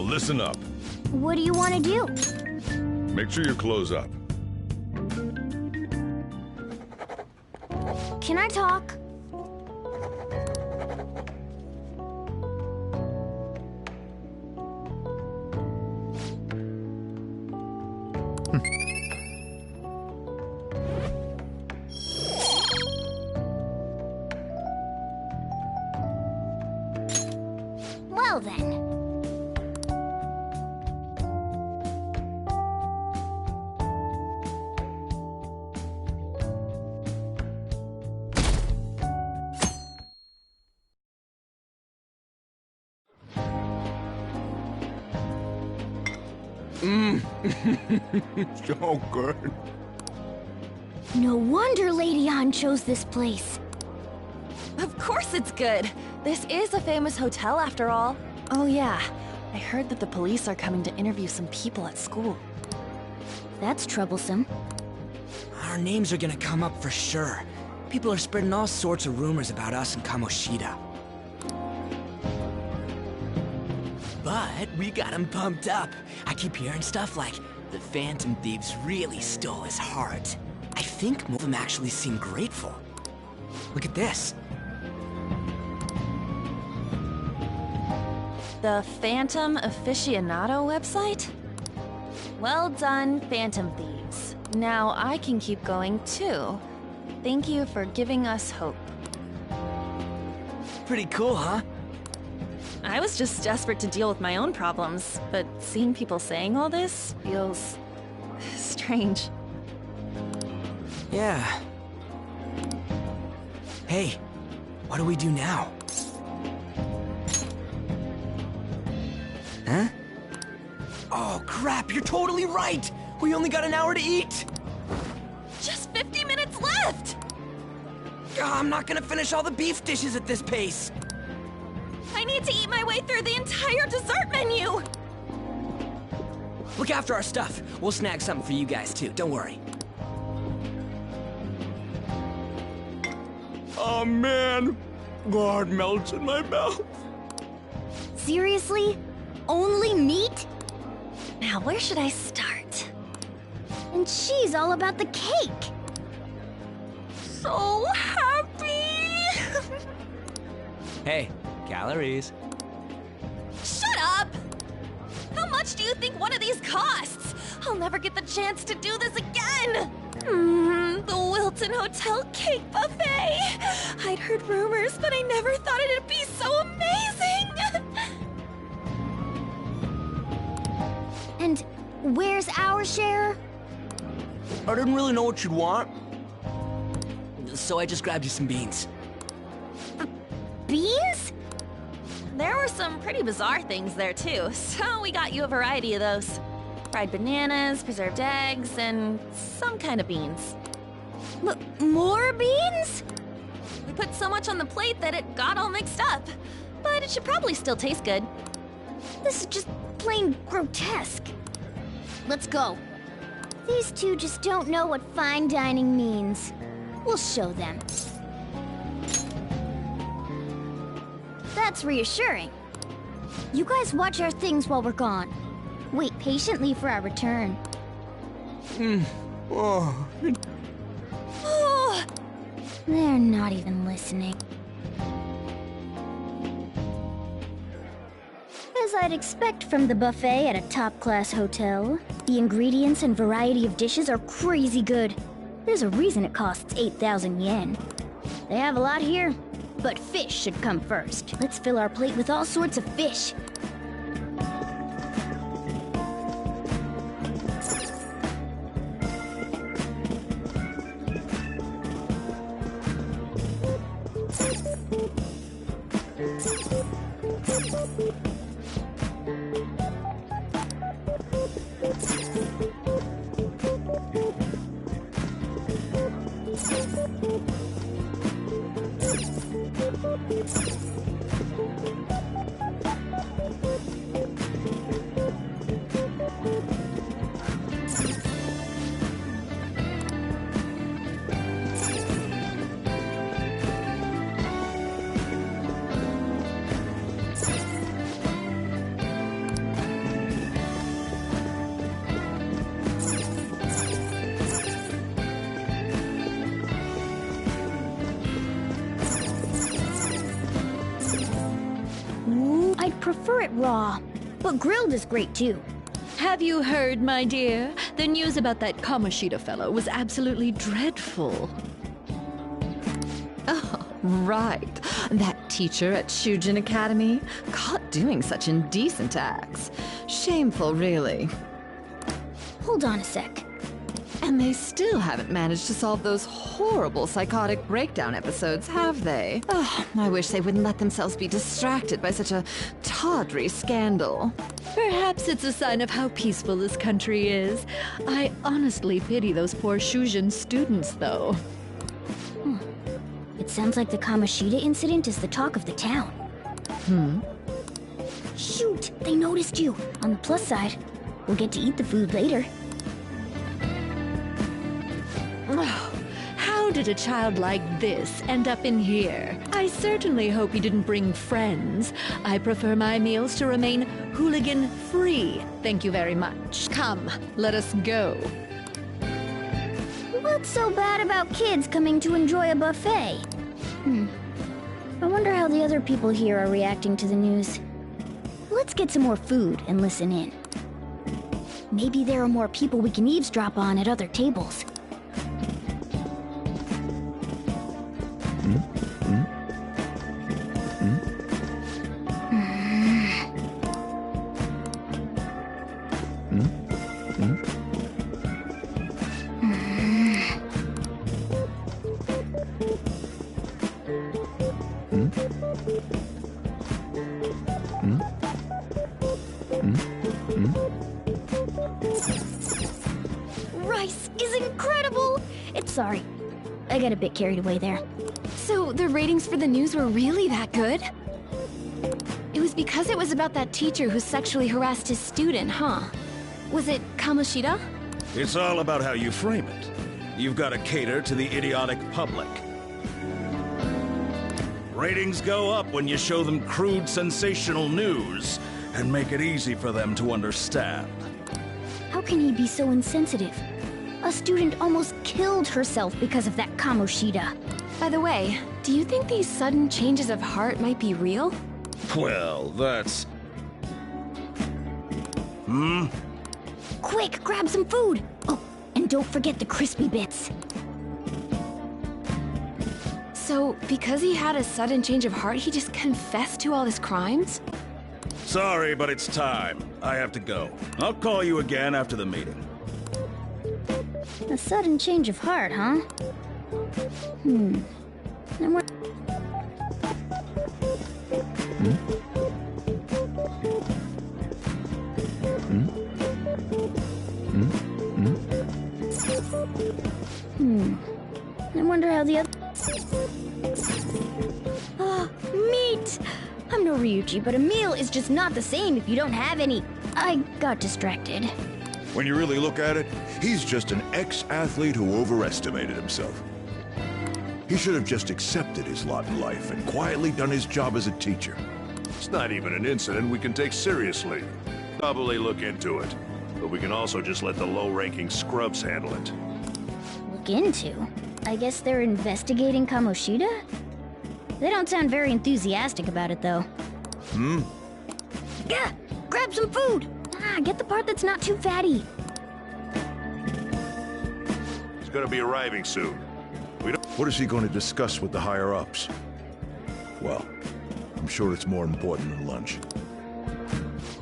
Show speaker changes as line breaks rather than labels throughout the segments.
listen up.
What do you want to do?
Make sure you close up.
Can I talk? Well then.
So good.
No wonder Lady Ann chose this place.
Of course it's good. This is a famous hotel after all. Oh yeah, I heard that the police are coming to interview some people at school.
That's troublesome.
Our names are gonna come up for sure. People are spreading all sorts of rumors about us and Kamoshida. But we got him pumped up. I keep hearing stuff like, the Phantom Thieves really stole his heart. I think most of them actually seem grateful. Look at this.
The Phantom Aficionado website? Well done, Phantom Thieves. Now I can keep going too. Thank you for giving us hope.
Pretty cool, huh?
I was just desperate to deal with my own problems, but seeing people saying all this feels strange.
Yeah. Hey, what do we do now? Huh? Oh crap, you're totally right! We only got an hour to eat!
Just 50 minutes left!
I'm not gonna finish all the beef dishes at this pace!
I need to eat my way through the entire dessert menu!
Look after our stuff. We'll snag something for you guys too, don't worry.
Oh man, God melts in my mouth.
Seriously? Only meat?
Now, where should I start?
And she's all about the cake.
So happy!
Hey, calories.
Shut up! How much do you think one of these costs? I'll never get the chance to do this again! The Wilton Hotel Cake Buffet! I'd heard rumors, but I never thought it'd be so amazing!
And where's our share?
I didn't really know what you'd want, so I just grabbed you some beans.
Beans?
There were some pretty bizarre things there too, so we got you a variety of those. Fried bananas, preserved eggs, and some kind of beans.
More beans?
We put so much on the plate that it got all mixed up. But it should probably still taste good.
This is just plain grotesque. Let's go. These two just don't know what fine dining means. We'll show them. That's reassuring. You guys watch our things while we're gone. Wait patiently for our return.
Oh,
Oh,
They're not even listening. As I'd expect from the buffet at a top-class hotel, the ingredients and variety of dishes are crazy good. There's a reason it costs 8,000 yen. They have a lot here, but fish should come first. Let's fill our plate with all sorts of fish. prefer it raw. But grilled is great too.
Have you heard, my dear? The news about that Kamoshida fellow was absolutely dreadful. Oh, right. That teacher at Shujin Academy, caught doing such indecent acts. Shameful, really.
Hold on a sec.
And they still haven't managed to solve those horrible psychotic breakdown episodes, have they? Oh, I wish they wouldn't let themselves be distracted by such a tawdry scandal. Perhaps it's a sign of how peaceful this country is. I honestly pity those poor Shujin students, though.
It sounds like the Kamoshida incident is the talk of the town. Shoot! They noticed you! On the plus side, we'll get to eat the food later.
Oh, how did a child like this end up in here? I certainly hope he didn't bring friends. I prefer my meals to remain hooligan-free. Thank you very much. Come, let us go.
What's so bad about kids coming to enjoy a buffet? I wonder how the other people here are reacting to the news. Let's get some more food and listen in. Maybe there are more people we can eavesdrop on at other tables. Rice is incredible! Sorry, I got a bit carried away there.
So the ratings for the news were really that good? It was because it was about that teacher who sexually harassed his student, huh? Was it Kamoshida?
It's all about how you frame it. You've got to cater to the idiotic public. Ratings go up when you show them crude, sensational news and make it easy for them to understand.
How can he be so insensitive? A student almost killed herself because of that Kamoshida.
By the way, do you think these sudden changes of heart might be real?
Well, that's...
Quick, grab some food! Oh, and don't forget the crispy bits.
So, because he had a sudden change of heart, he just confessed to all his crimes?
Sorry, but it's time. I have to go. I'll call you again after the meeting.
A sudden change of heart, huh? And what? I wonder how the other... Ah, meat! I'm no Ryuji, but a meal is just not the same if you don't have any... I got distracted.
When you really look at it, he's just an ex-athlete who overestimated himself. He should have just accepted his lot in life and quietly done his job as a teacher.
It's not even an incident we can take seriously. Probably look into it. But we can also just let the low-ranking scrubs handle it.
Look into? I guess they're investigating Kamoshida? They don't sound very enthusiastic about it, though. Yeah, grab some food! Get the part that's not too fatty.
He's gonna be arriving soon.
What is he going to discuss with the higher-ups? Well, I'm sure it's more important than lunch.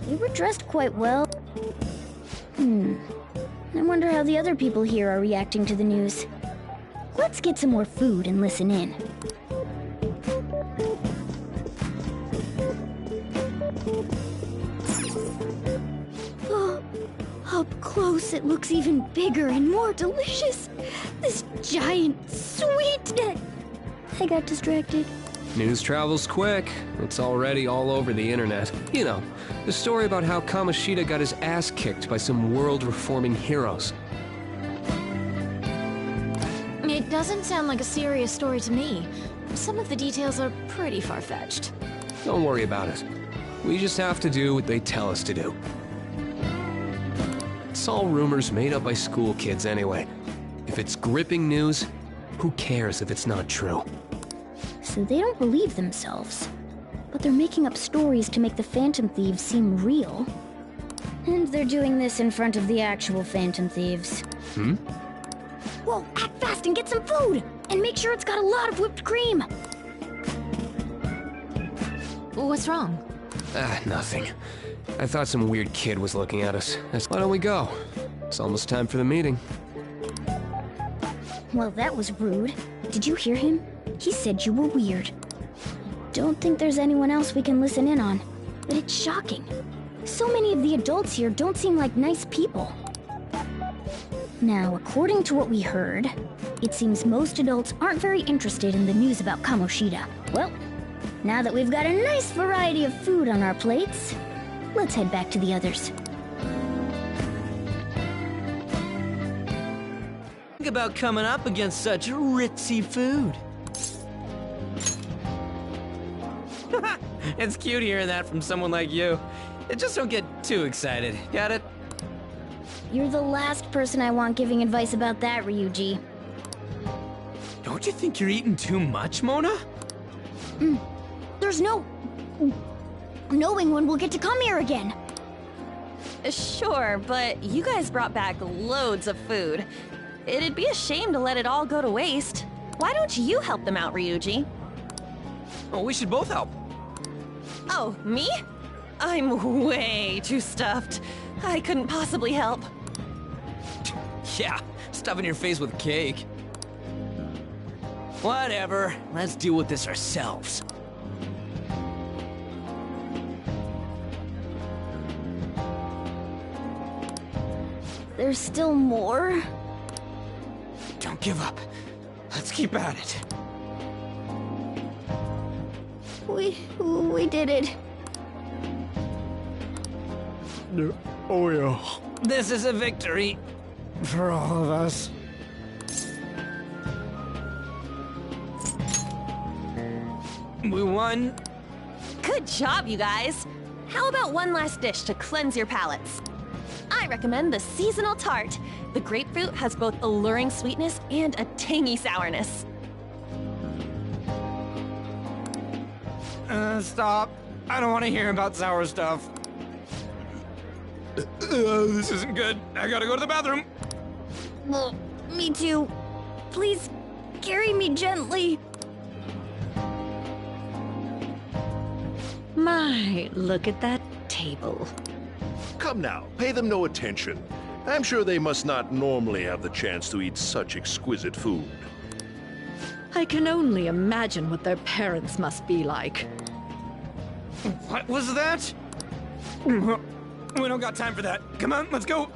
They were dressed quite well. I wonder how the other people here are reacting to the news. Let's get some more food and listen in. Oh, up close it looks even bigger and more delicious. This giant sweet... I got distracted.
News travels quick. It's already all over the internet. You know, the story about how Kamoshida got his ass kicked by some world-reforming heroes.
It doesn't sound like a serious story to me. Some of the details are pretty far-fetched.
Don't worry about it. We just have to do what they tell us to do. It's all rumors made up by school kids anyway. If it's gripping news, who cares if it's not true?
So they don't believe themselves. but they're making up stories to make the Phantom Thieves seem real. And they're doing this in front of the actual Phantom Thieves. Whoa, act fast and get some food! And make sure it's got a lot of whipped cream!
What's wrong?
Nothing. I thought some weird kid was looking at us. Why don't we go? It's almost time for the meeting.
Well, that was rude. Did you hear him? He said you were weird. Don't think there's anyone else we can listen in on, but it's shocking. So many of the adults here don't seem like nice people. Now, according to what we heard, it seems most adults aren't very interested in the news about Kamoshida. Well, now that we've got a nice variety of food on our plates, let's head back to the others.
Think about coming up against such ritzy food. It's cute hearing that from someone like you. Just don't get too excited, got it?
You're the last person I want giving advice about that, Ryuji.
Don't you think you're eating too much, Mona?
There's no knowing when we'll get to come here again.
Sure, but you guys brought back loads of food. It'd be a shame to let it all go to waste. Why don't you help them out, Ryuji?
Oh, we should both help.
Oh, me? I'm way too stuffed. I couldn't possibly help.
Yeah, stuffing your face with cake. Whatever, let's deal with this ourselves.
There's still more?
Don't give up. Let's keep at it.
We did it.
Oh, yeah.
This is a victory for all of us. We won.
Good job, you guys. How about one last dish to cleanse your palates? I recommend the seasonal tart. The grapefruit has both alluring sweetness and a tangy sourness.
Stop. I don't want to hear about sour stuff. This isn't good. I gotta go to the bathroom.
Well, me too. Please, carry me gently.
My, look at that table.
Come now, pay them no attention. I'm sure they must not normally have the chance to eat such exquisite food.
I can only imagine what their parents must be like.
What was that? We don't got time for that. Come on, let's go.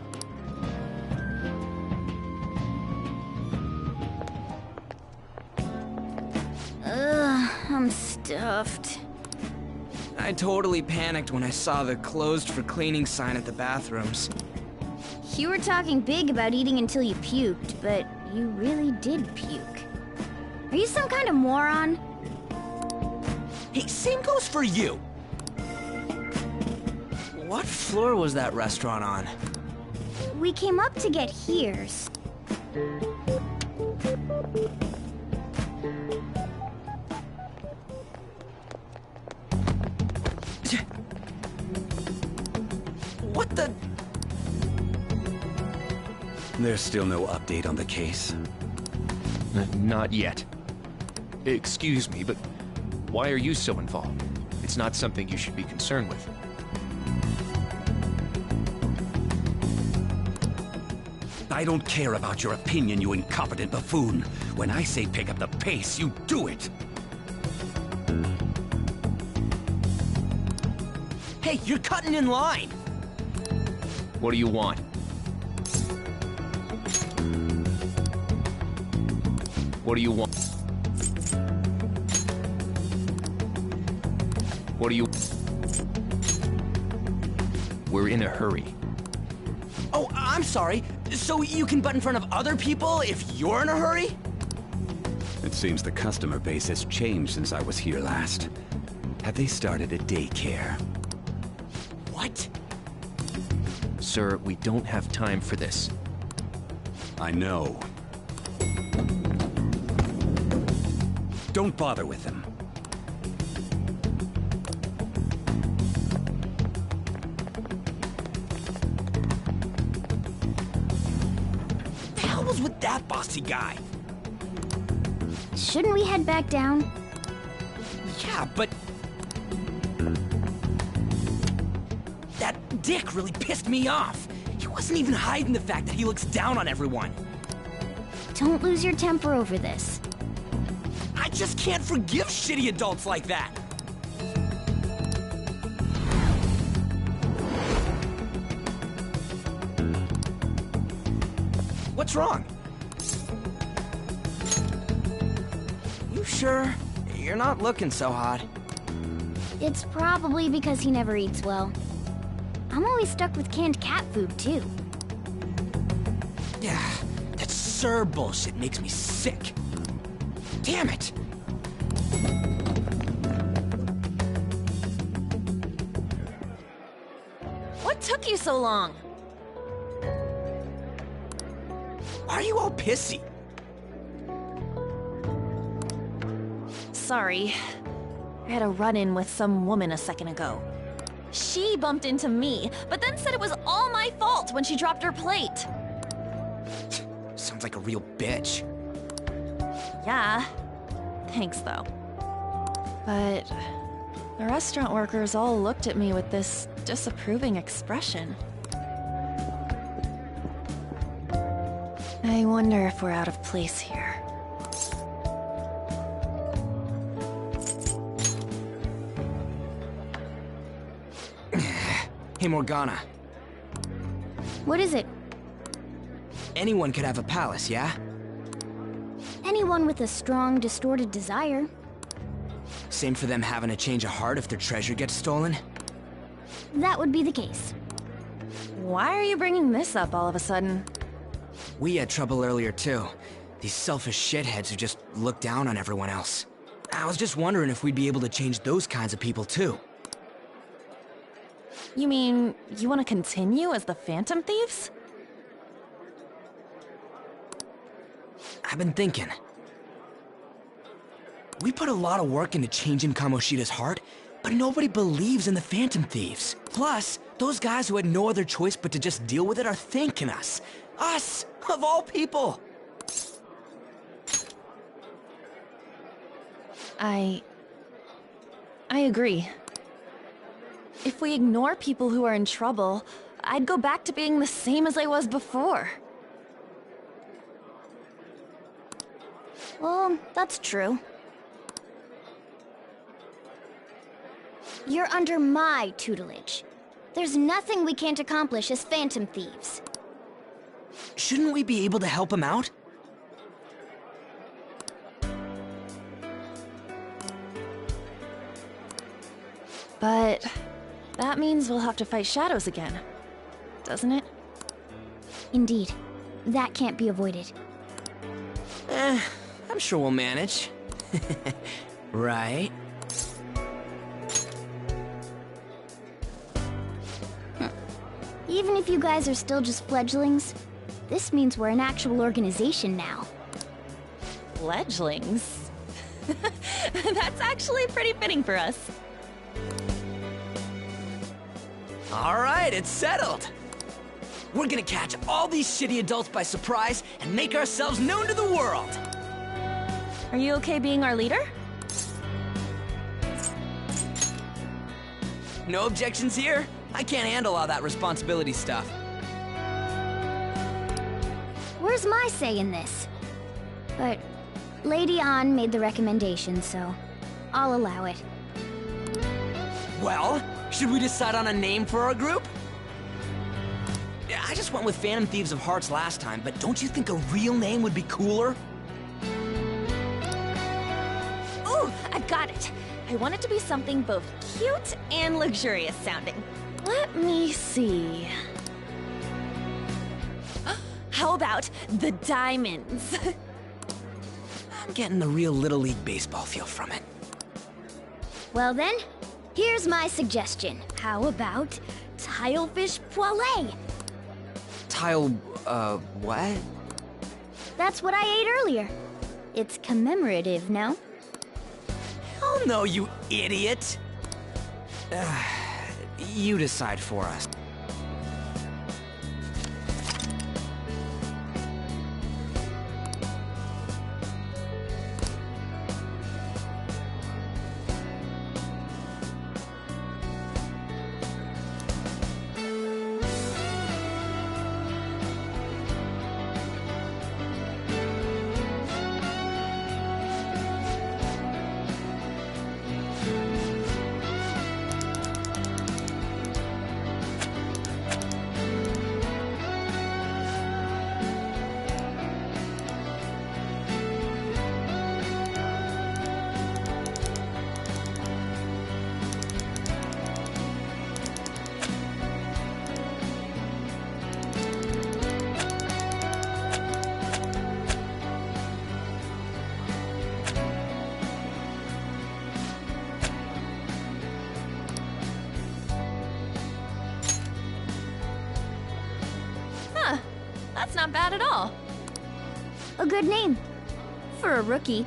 I'm stuffed.
I totally panicked when I saw the closed for cleaning sign at the bathrooms.
You were talking big about eating until you puked, but you really did puke. Are you some kind of moron?
Hey, same goes for you. What floor was that restaurant on?
We came up to get here's.
What the?
There's still no update on the case.
Not yet. Excuse me, but why are you so involved? It's not something you should be concerned with.
I don't care about your opinion, you incompetent buffoon. When I say pick up the pace, you do it.
Hey, you're cutting in line.
What do you want? What do you want? What do you... We're in a hurry.
Oh, I'm sorry. So you can butt in front of other people if you're in a hurry?
It seems the customer base has changed since I was here last. Have they started a daycare?
What?
Sir, we don't have time for this.
I know. Don't bother with them.
hell's with that bossy guy?
Shouldn't we head back down?
Yeah, but... that dick really pissed me off. He wasn't even hiding the fact that he looks down on everyone.
Don't lose your temper over this.
I just can't forgive shitty adults like that. What's wrong? You sure? You're not looking so hot.
It's probably because he never eats well. I'm always stuck with canned cat food, too.
Yeah, that Sir bullshit makes me sick. Damn it!
What took you so long?
Why are you all pissy?
Sorry. I had a run-in with some woman a second ago. She bumped into me, but then said it was all my fault when she dropped her plate.
Sounds like a real bitch.
Yeah. Thanks, though. But the restaurant workers all looked at me with this disapproving expression. I wonder if we're out of place here.
Hey, Morgana.
What is it?
Anyone could have a palace, yeah?
Anyone with a strong, distorted desire.
Same for them having a change of heart if their treasure gets stolen?
That would be the case.
Why are you bringing this up all of a sudden?
We had trouble earlier, too. These selfish shitheads who just look down on everyone else. I was just wondering if we'd be able to change those kinds of people, too.
You mean, you want to continue as the Phantom Thieves?
I've been thinking. We put a lot of work into changing Kamoshida's heart, but nobody believes in the Phantom Thieves. Plus, those guys who had no other choice but to just deal with it are thanking us. Us, of all people!
I agree. If we ignore people who are in trouble, I'd go back to being the same as I was before.
Well, that's true. You're under my tutelage. There's nothing we can't accomplish as Phantom Thieves.
Shouldn't we be able to help him out?
But that means we'll have to fight shadows again, doesn't it?
Indeed. That can't be avoided.
I'm sure we'll manage. Right?
Even if you guys are still just fledglings, this means we're an actual organization now.
Fledglings? That's actually pretty fitting for us.
Alright, it's settled! We're gonna catch all these shitty adults by surprise and make ourselves known to the world!
Are you okay being our leader?
No objections here. I can't handle all that responsibility stuff.
Where's my say in this? But Lady An made the recommendation, so I'll allow it.
Well, should we decide on a name for our group? I just went with Phantom Thieves of Hearts last time, but don't you think a real name would be cooler?
Ooh, I've got it! I want it to be something both cute and luxurious sounding. Let me see. How about the Diamonds?
I'm getting the real Little League Baseball feel from it.
Well then, here's my suggestion. How about Tilefish Poêlée?
What?
That's what I ate earlier. It's commemorative, no?
Oh no, you idiot! You decide for us.
That's not bad at all.
A good name. For a rookie.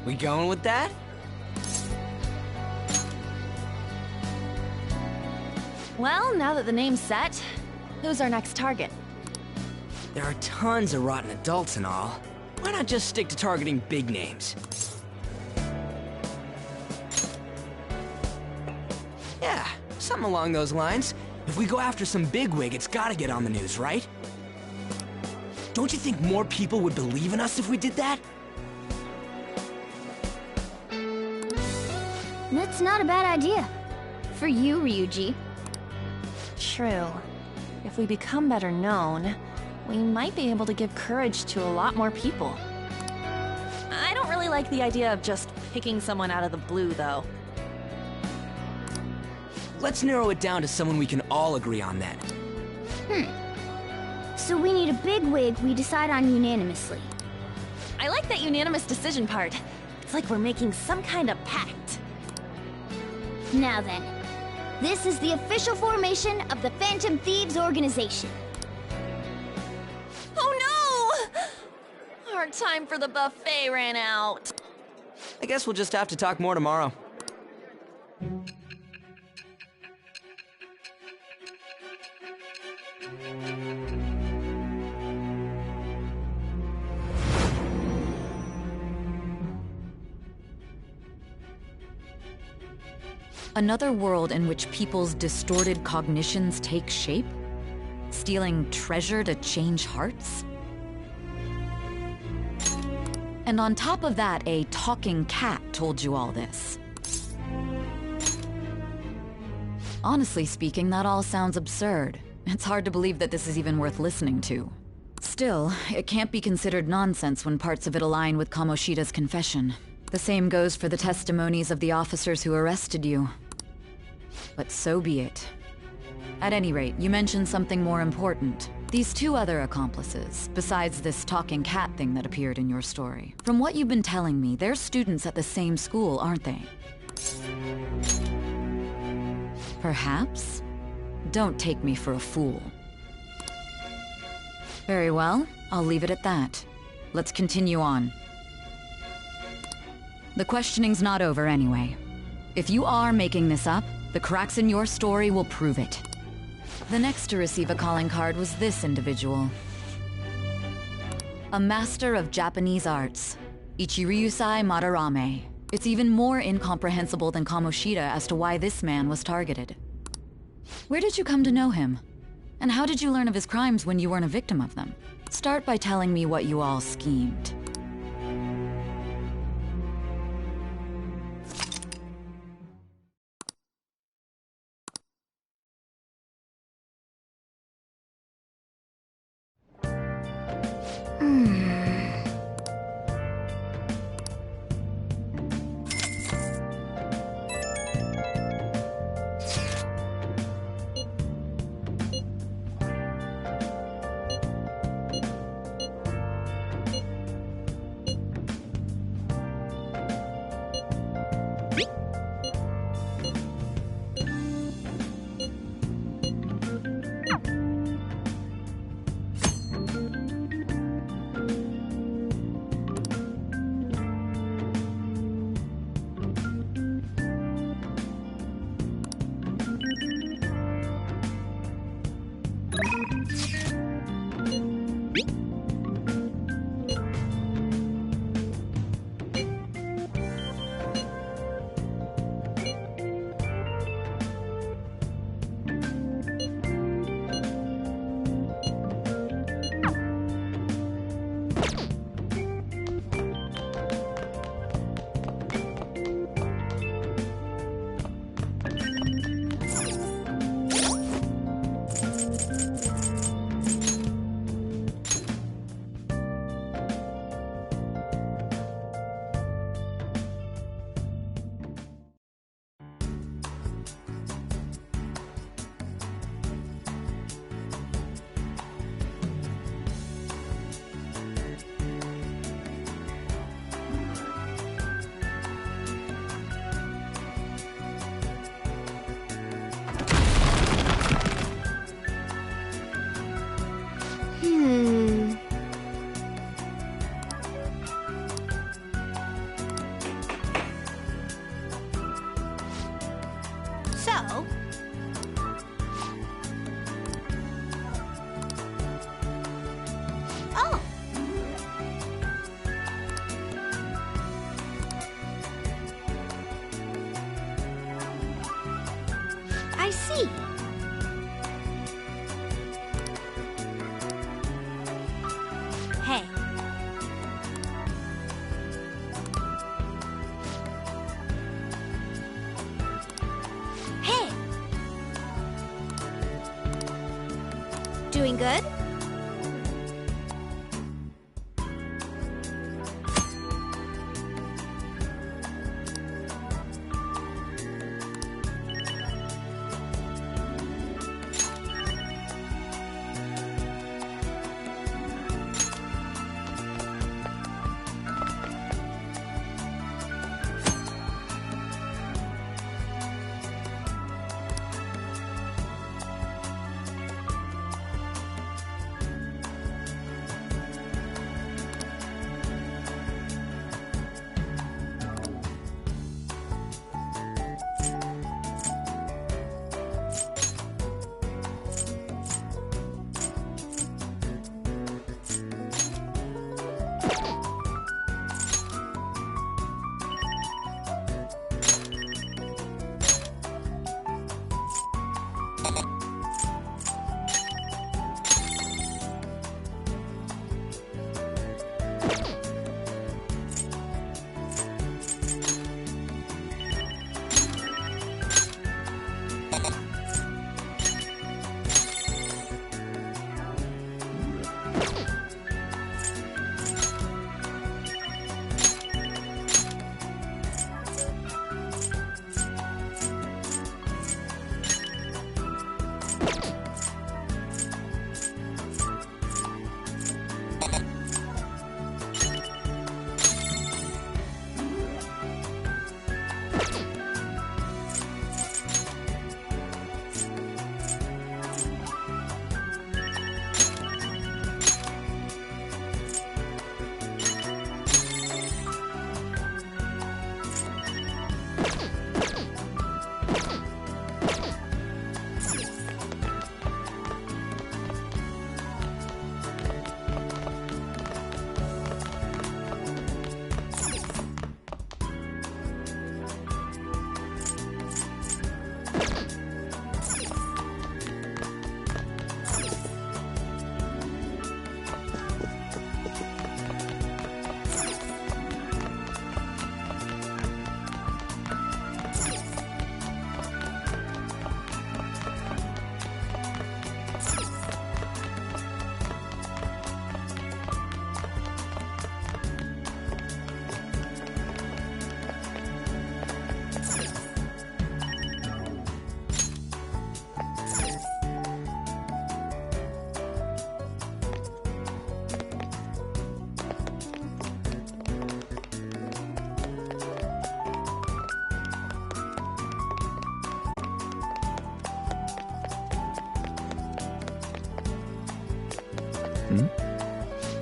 We going with that?
Well, now that the name's set, who's our next target?
There are tons of rotten adults and all. Why not just stick to targeting big names? Yeah, something along those lines. If we go after some bigwig, it's gotta get on the news, right? Don't you think more people would believe in us if we did that?
That's not a bad idea. For you, Ryuji.
True. If we become better known, we might be able to give courage to a lot more people. I don't really like the idea of just picking someone out of the blue, though.
Let's narrow it down to someone we can all agree on then.
So we need a big wig we decide on unanimously.
I like that unanimous decision part. It's like we're making some kind of pact.
Now then, this is the official formation of the Phantom Thieves organization.
Oh no! Our time for the buffet ran out.
I guess we'll just have to talk more tomorrow.
Another world in which people's distorted cognitions take shape? Stealing treasure to change hearts? And on top of that, a talking cat told you all this. Honestly speaking, that all sounds absurd. It's hard to believe that this is even worth listening to. Still, it can't be considered nonsense when parts of it align with Kamoshida's confession. The same goes for the testimonies of the officers who arrested you. But so be it. At any rate, you mentioned something more important. These two other accomplices, besides this talking cat thing that appeared in your story. From what you've been telling me, they're students at the same school, aren't they? Perhaps? Don't take me for a fool. Very well, I'll leave it at that. Let's continue on. The questioning's not over anyway. If you are making this up, the cracks in your story will prove it. The next to receive a calling card was this individual. A master of Japanese arts, Ichiryusai Madarame. It's even more incomprehensible than Kamoshida as to why this man was targeted. Where did you come to know him? And how did you learn of his crimes when you weren't a victim of them? Start by telling me what you all schemed.
doing good.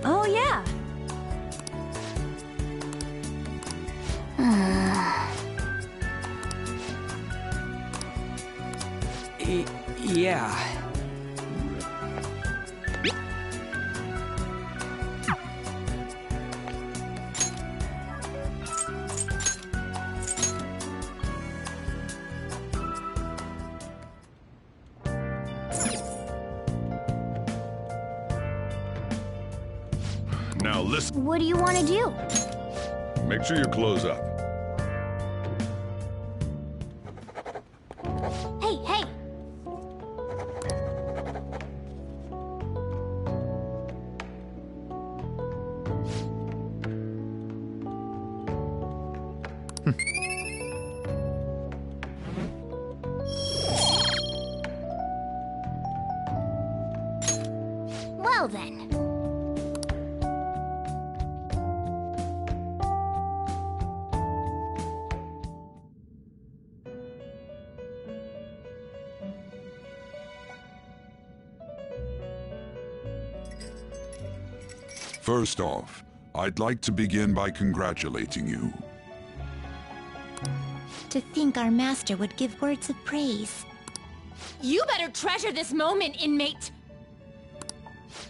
Oh, yeah.
Yeah.
Now listen.
What do you want to do?
Make sure your clothes up.
Hey, hey! Well then.
First off, I'd like to begin by congratulating you.
To think our master would give words of praise.
You better treasure this moment, inmate!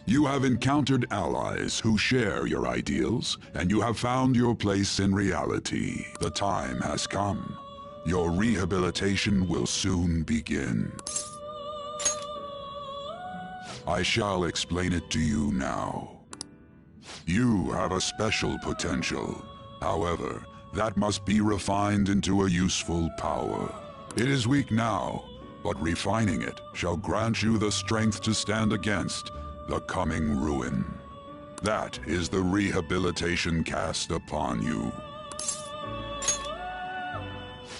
You have encountered allies who share your ideals, and you have found your place in reality. The time has come. Your rehabilitation will soon begin. I shall explain it to you now. You have a special potential. However, that must be refined into a useful power. It is weak now, but refining it shall grant you the strength to stand against the coming ruin. That is the rehabilitation cast upon you.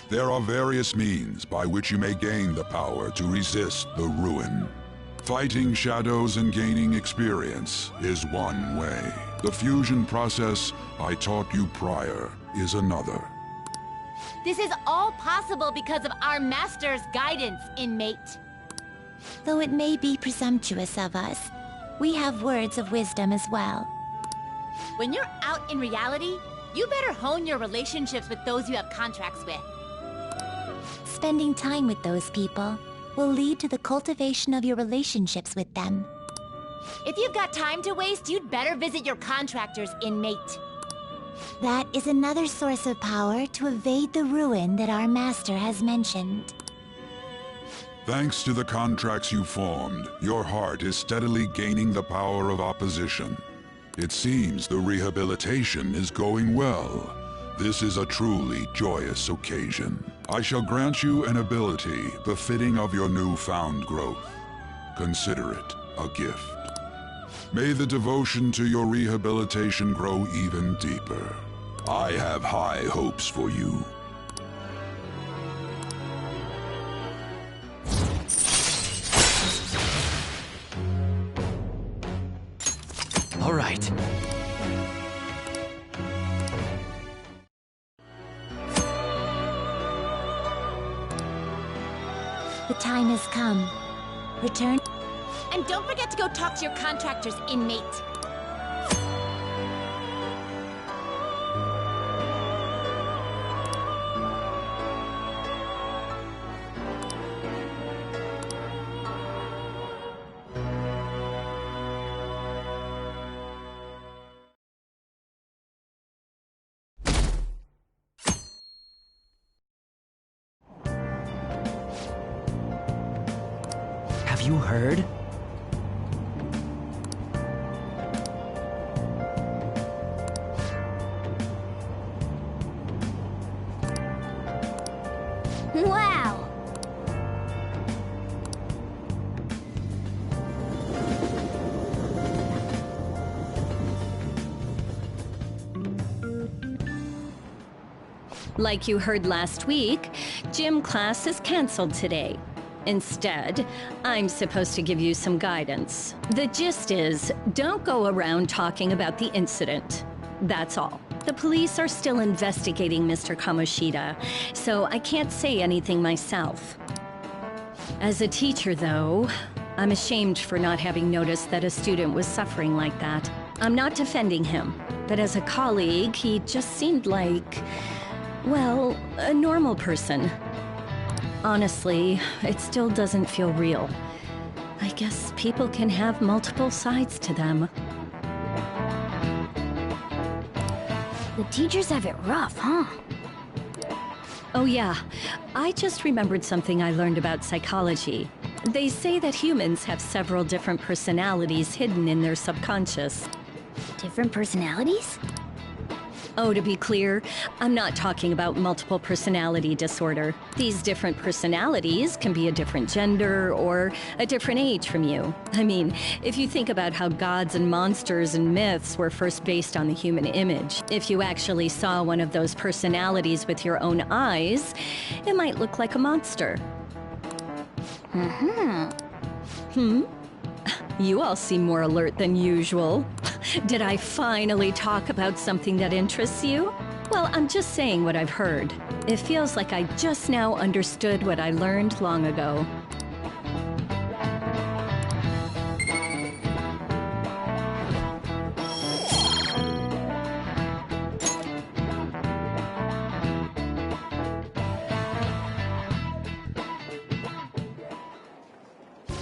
There are various means by which you may gain the power to resist the ruin. Fighting shadows and gaining experience is one way. The fusion process I taught you prior is another.
This is all possible because of our master's guidance, inmate.
Though it may be presumptuous of us, we have words of wisdom as well.
When you're out in reality, you better hone your relationships with those you have contracts with.
Spending time with those people will lead to the cultivation of your relationships with them.
If you've got time to waste, you'd better visit your contractors, inmate.
That is another source of power to evade the ruin that our master has mentioned.
Thanks to the contracts you formed, your heart is steadily gaining the power of opposition. It seems the rehabilitation is going well. This is a truly joyous occasion. I shall grant you an ability befitting of your newfound growth. Consider it a gift. May the devotion to your rehabilitation grow even deeper. I have high hopes for you.
All right.
The time has come. Return.
And don't forget to go talk to your contractors, inmate.
Have you heard?
Wow!
Like you heard last week, gym class is canceled today. Instead, I'm supposed to give you some guidance. The gist is, don't go around talking about the incident. That's all. The police are still investigating Mr. Kamoshida, so I can't say anything myself. As a teacher, though, I'm ashamed for not having noticed that a student was suffering like that. I'm not defending him, but as a colleague, he just seemed like, well, a normal person. Honestly, it still doesn't feel real. I guess people can have multiple sides to them.
The teachers have it rough, huh?
Oh yeah, I just remembered something I learned about psychology. They say that humans have several different personalities hidden in their subconscious.
Different personalities?
Oh, to be clear, I'm not talking about multiple personality disorder. These different personalities can be a different gender or a different age from you. I mean, if you think about how gods and monsters and myths were first based on the human image, if you actually saw one of those personalities with your own eyes, it might look like a monster. You all seem more alert than usual. Did I finally talk about something that interests you? Well, I'm just saying what I've heard. It feels like I just now understood what I learned long ago.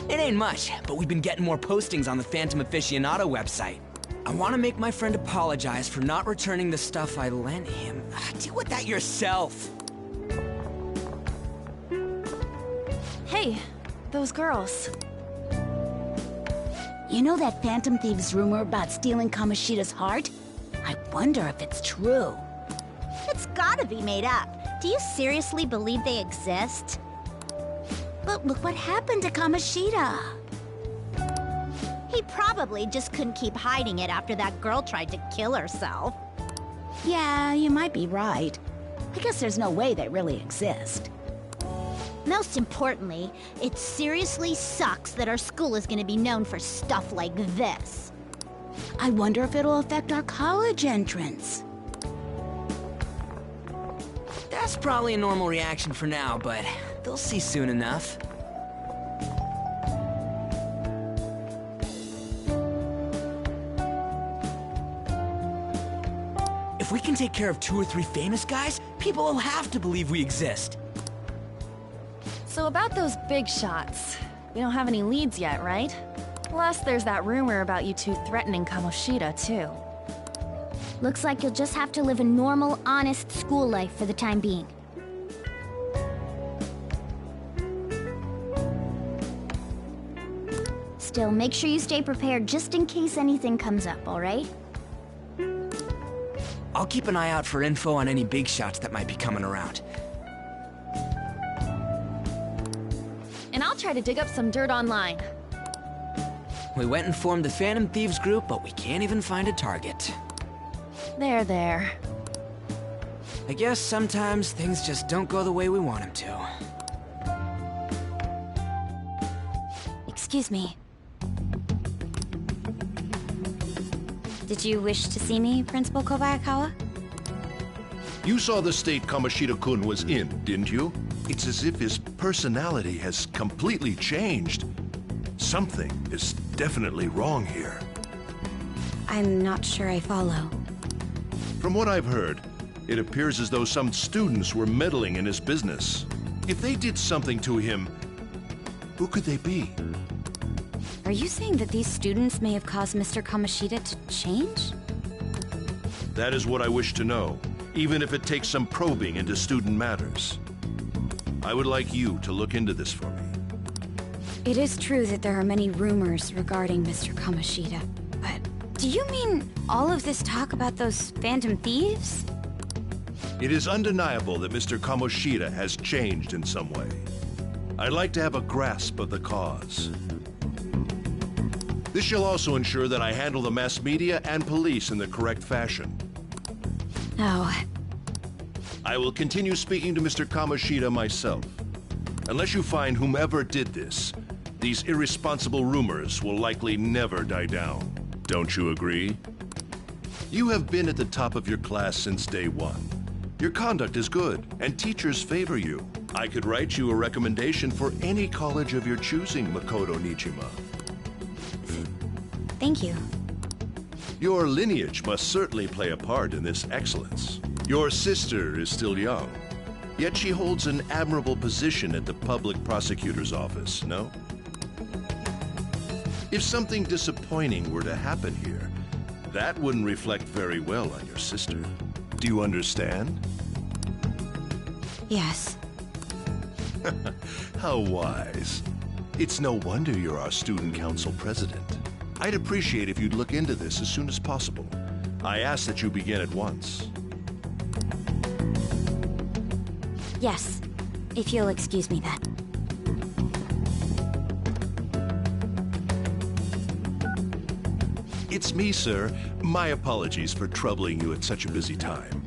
It ain't much, but we've been getting more postings on the Phantom Aficionado website. I want to make my friend apologize for not returning the stuff I lent him. Deal with that yourself.
Hey, those girls.
You know that Phantom Thieves rumor about stealing Kamoshida's heart? I wonder if it's true.
It's gotta be made up. Do you seriously believe they exist?
But look what happened to Kamoshida.
He probably just couldn't keep hiding it after that girl tried to kill herself.
Yeah, you might be right. I guess there's no way they really exist.
Most importantly, it seriously sucks that our school is gonna be known for stuff like this.
I wonder if it'll affect our college entrance.
That's probably a normal reaction for now, but they'll see soon enough. If we can take care of 2 or 3 famous guys, people will have to believe we exist.
So about those big shots, we don't have any leads yet, right? Plus, there's that rumor about you two threatening Kamoshida, too.
Looks like you'll just have to live a normal, honest school life for the time being. Still, make sure you stay prepared just in case anything comes up, alright?
I'll keep an eye out for info on any big shots that might be coming around.
And I'll try to dig up some dirt online.
We went and formed the Phantom Thieves group, but we can't even find a target.
There.
I guess sometimes things just don't go the way we want them to.
Excuse me. Did you wish to see me, Principal Kobayakawa?
You saw the state Kamoshida-kun was in, didn't you? It's as if his personality has completely changed. Something is definitely wrong here.
I'm not sure I follow.
From what I've heard, it appears as though some students were meddling in his business. If they did something to him, who could they be?
Are you saying that these students may have caused Mr. Kamoshida to change?
That is what I wish to know, even if it takes some probing into student matters. I would like you to look into this for me.
It is true that there are many rumors regarding Mr. Kamoshida, but do you mean all of this talk about those Phantom Thieves?
It is undeniable that Mr. Kamoshida has changed in some way. I'd like to have a grasp of the cause. This shall also ensure that I handle the mass media and police in the correct fashion.
Oh.
I will continue speaking to Mr. Kamoshida myself. Unless you find whomever did this, these irresponsible rumors will likely never die down. Don't you agree? You have been at the top of your class since day one. Your conduct is good, and teachers favor you. I could write you a recommendation for any college of your choosing, Makoto Nijima.
Thank you.
Your lineage must certainly play a part in this excellence. Your sister is still young, yet she holds an admirable position at the public prosecutor's office, no? If something disappointing were to happen here, that wouldn't reflect very well on your sister. Do you understand?
Yes.
How wise. It's no wonder you're our student council president. I'd appreciate if you'd look into this as soon as possible. I ask that you begin at once.
Yes, if you'll excuse me then.
It's me, sir. My apologies for troubling you at such a busy time.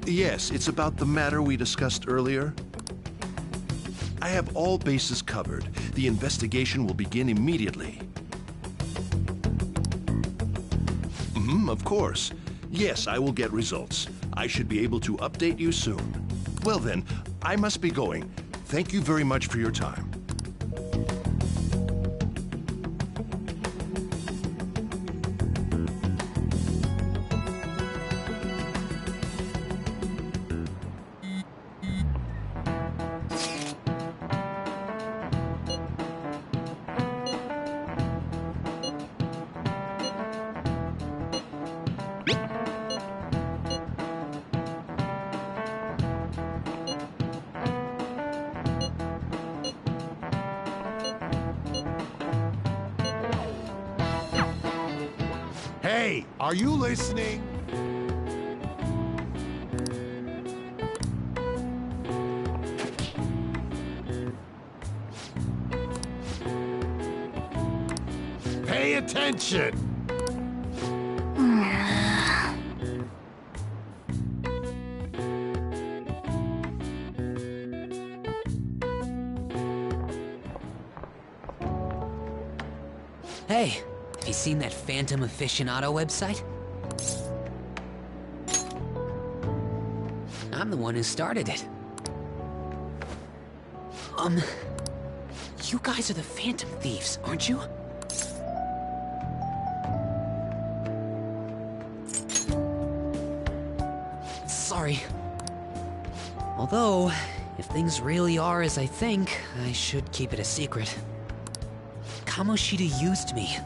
Yes, it's about the matter we discussed earlier. I have all bases covered. The investigation will begin immediately. Of course. Yes, I will get results. I should be able to update you soon. Well then, I must be going. Thank you very much for your time.
Hey, are you listening? Pay attention!
Hey, have you seen that Phantom Aficionado website? I'm the one who started it. You guys are the Phantom Thieves, aren't you? Sorry. Although, if things really are as I think, I should keep it a secret. Kamoshida used me,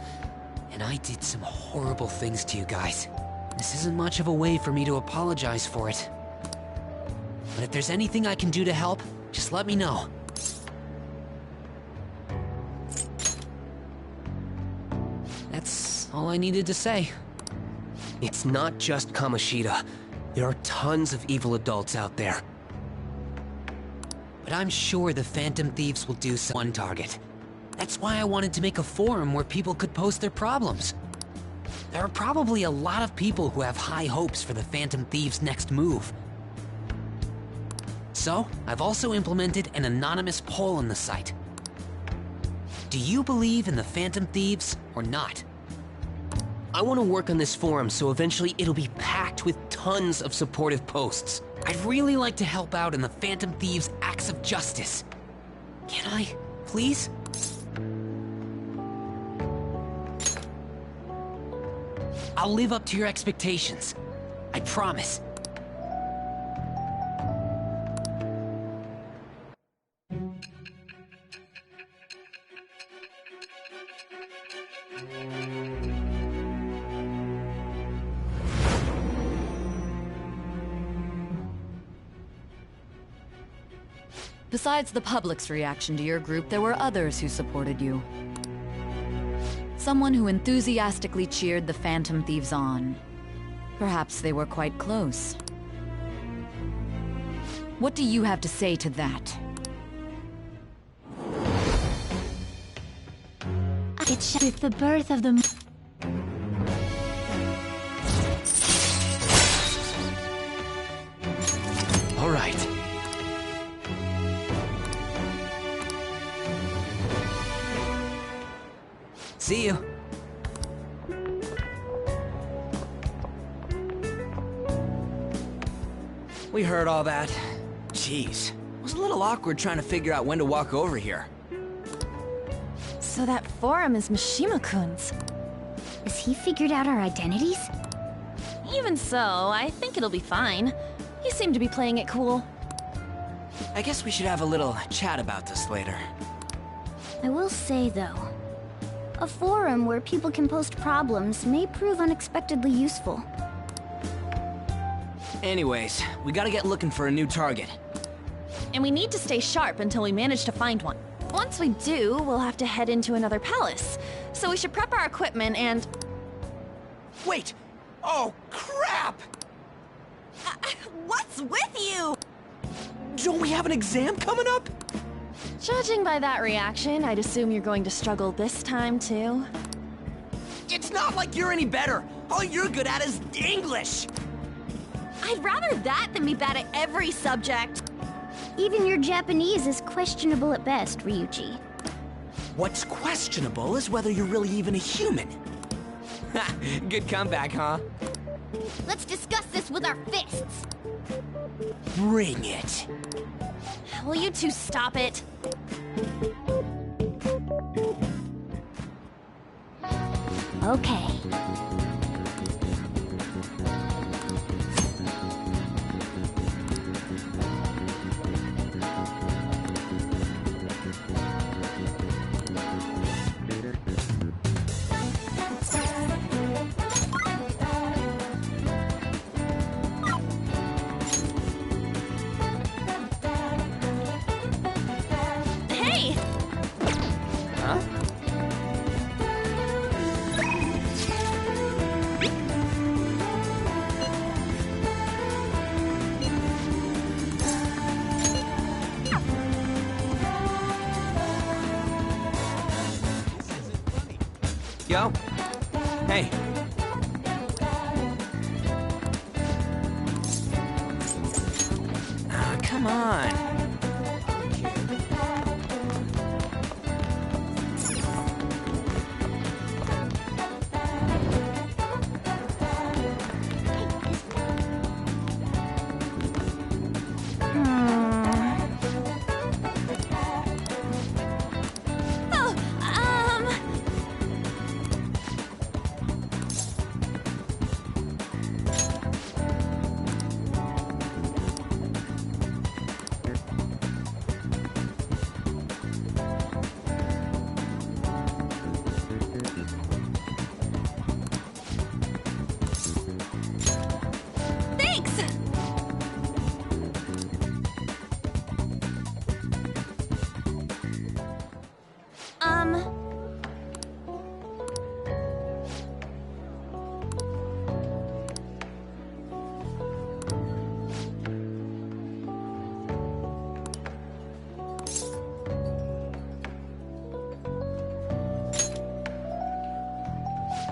and I did some horrible things to you guys. This isn't much of a way for me to apologize for it. But if there's anything I can do to help, just let me know. That's all I needed to say.
It's not just Kamoshida. There are tons of evil adults out there.
But I'm sure the Phantom Thieves will do some one target. That's why I wanted to make a forum where people could post their problems. There are probably a lot of people who have high hopes for the Phantom Thieves' next move. So, I've also implemented an anonymous poll on the site. Do you believe in the Phantom Thieves or not?
I want to work on this forum so eventually it'll be packed with tons of supportive posts.
I'd really like to help out in the Phantom Thieves' acts of justice. Can I, please? I'll live up to your expectations. I promise.
Besides the public's reaction to your group, there were others who supported you. Someone who enthusiastically cheered the Phantom Thieves on. Perhaps they were quite close. What do you have to say to that?
It's with the birth of the...
All right.
See you. We heard all that. Jeez, it was a little awkward trying to figure out when to walk over here.
So that forum is Mishima-kun's.
Has he figured out our identities?
Even so, I think it'll be fine. He seemed to be playing it cool.
I guess we should have a little chat about this later.
I will say, though, a forum where people can post problems may prove unexpectedly useful.
Anyways, we gotta get looking for a new target.
And we need to stay sharp until we manage to find one. Once we do, we'll have to head into another palace. So we should prep our equipment and...
Wait! Oh, crap!
What's with you?
Don't we have an exam coming up?
Judging by that reaction, I'd assume you're going to struggle this time, too.
It's not like you're any better. All you're good at is English.
I'd rather that than be bad at every subject.
Even your Japanese is questionable at best, Ryuji.
What's questionable is whether you're really even a human. Good comeback, huh?
Let's discuss this with our fists.
Bring it.
Will you two stop it?
Okay.
Hey!
Huh?
Yo? Hey.
Ah, come on.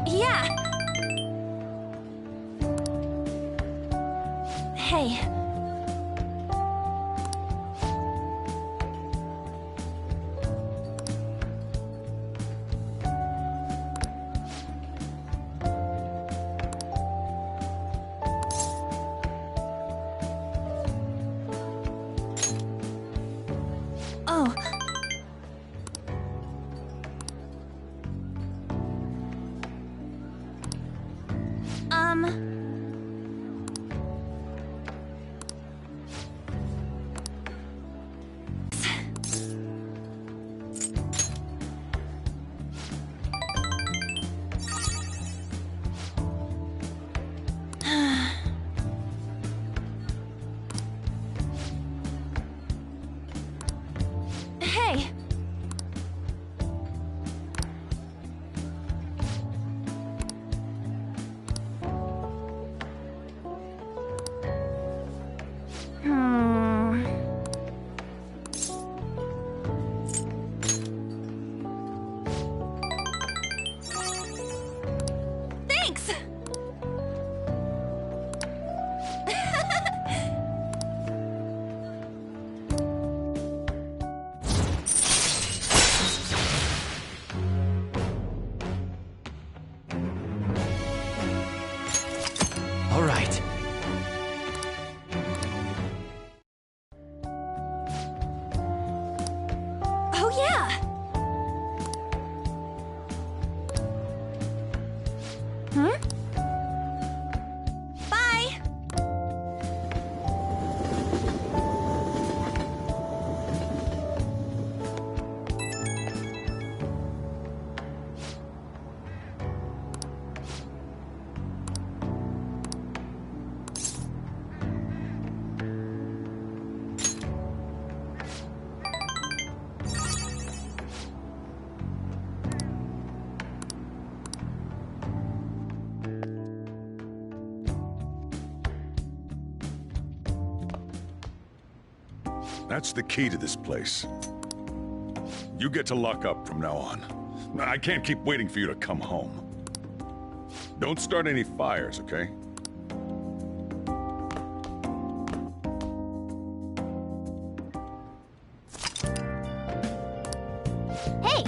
Yeah. Hey. Oh. Hey. Thanks.
All right.
Oh yeah. Huh? Bye.
That's the key to this place. You get to lock up from now on. I can't keep waiting for you to come home. Don't start any fires, okay?
Hey!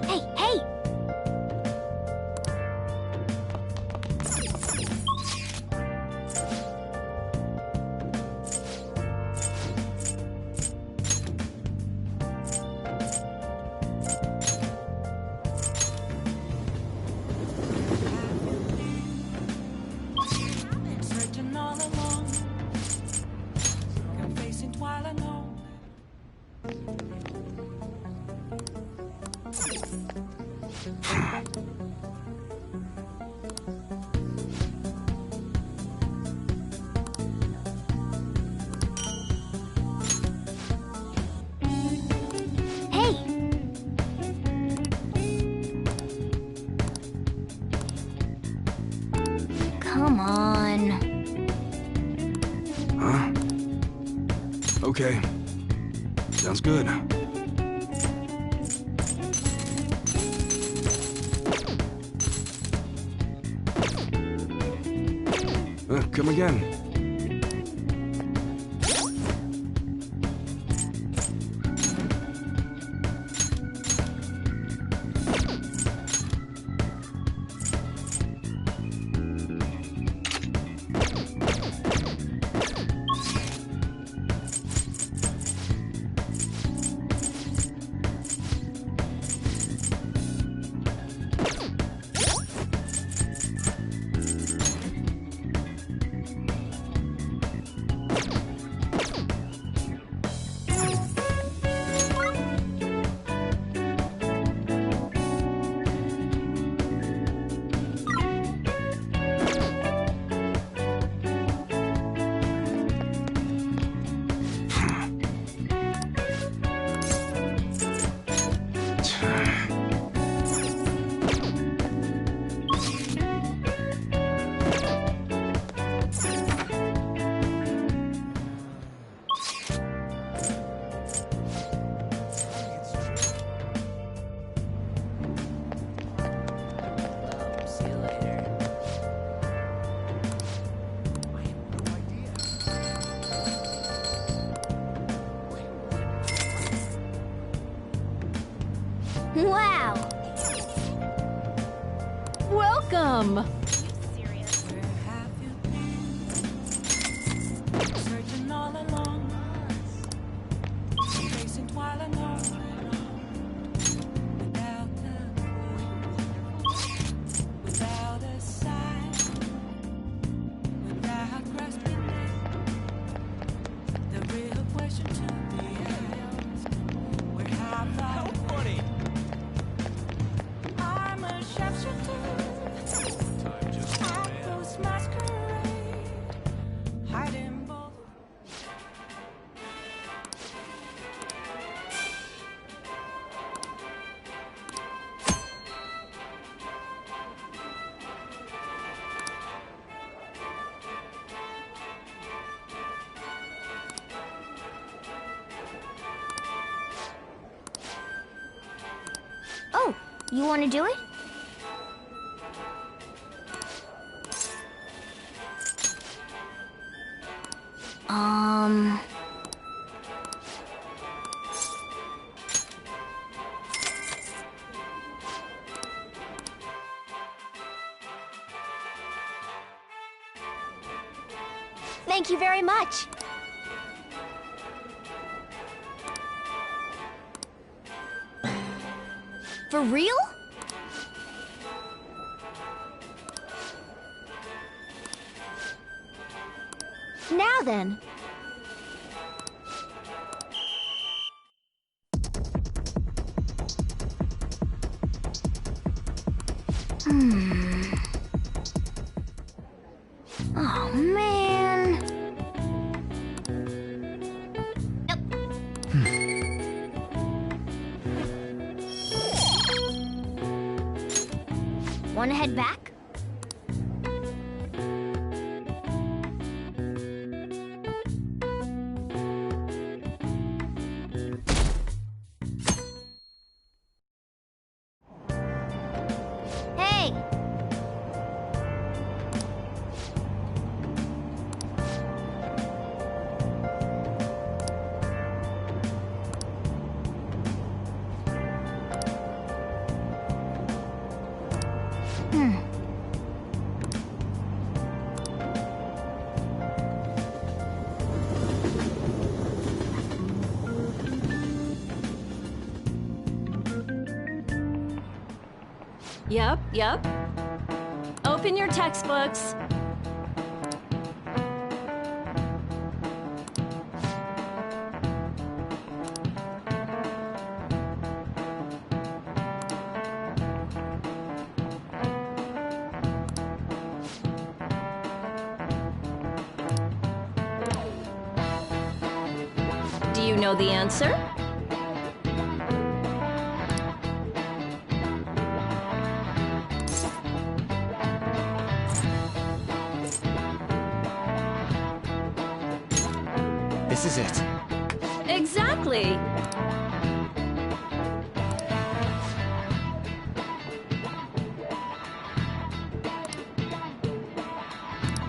Hey, hey!
Searching all along, I'm facing twilight alone.
Hey!
Come on.
Huh? Okay. Sounds good. Come again.
Wow!
Welcome!
Searching all along, chasing twilight night, without a sign, without grasping it. The real question to be asked: where have I? Funny. I'm a sharpshooter. At those masquerade, hiding both.
Oh, you want to do it? Thank you very much. For real? Now then. Oh, man. Want to head back? Hey!
Yep. Open your textbooks. Do you know the answer?
This is it.
Exactly.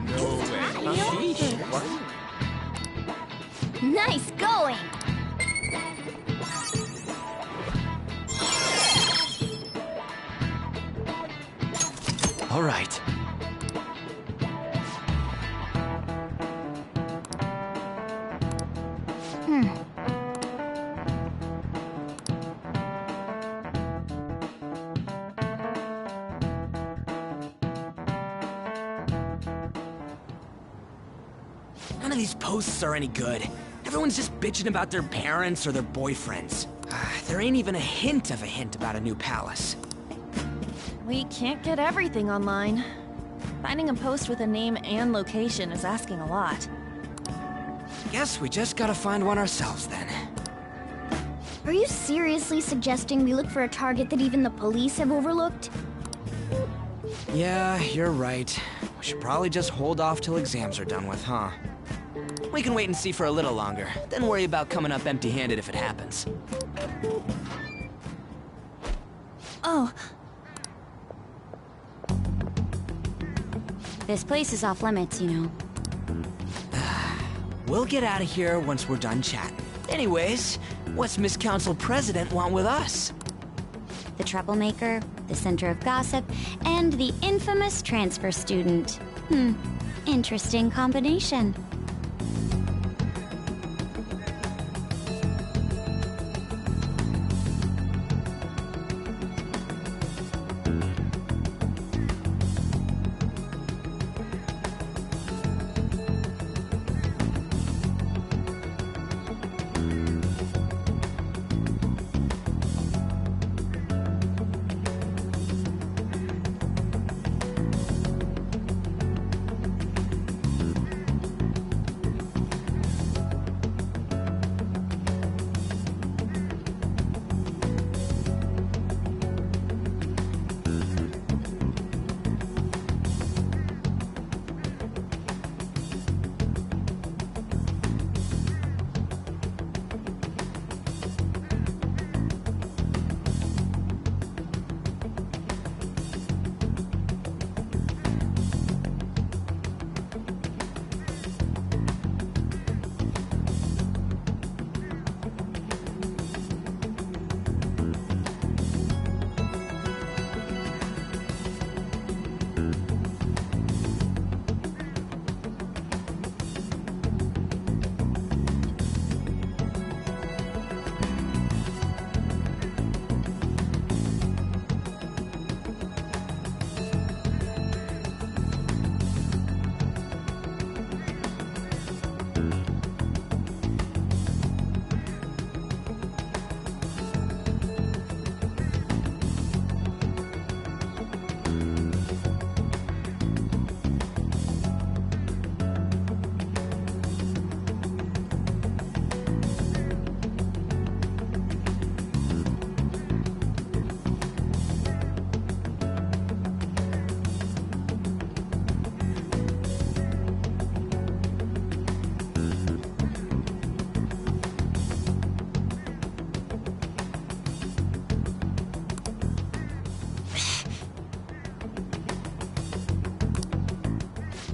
No way.
Nice going!
All right. None of these posts are any good. Everyone's just bitching about their parents or their boyfriends. There ain't even a hint about a new palace.
We can't get everything online. Finding a post with a name and location is asking a lot.
Guess we just gotta find one ourselves then.
Are you seriously suggesting we look for a target that even the police have overlooked?
Yeah, you're right. We should probably just hold off till exams are done with, huh? We can wait and see for a little longer, then worry about coming up empty-handed if it happens.
Oh.
This place is off limits, you know.
We'll get out of here once we're done chatting. Anyways, what's Miss Council President want with us?
The troublemaker, the center of gossip, and the infamous transfer student. Interesting combination.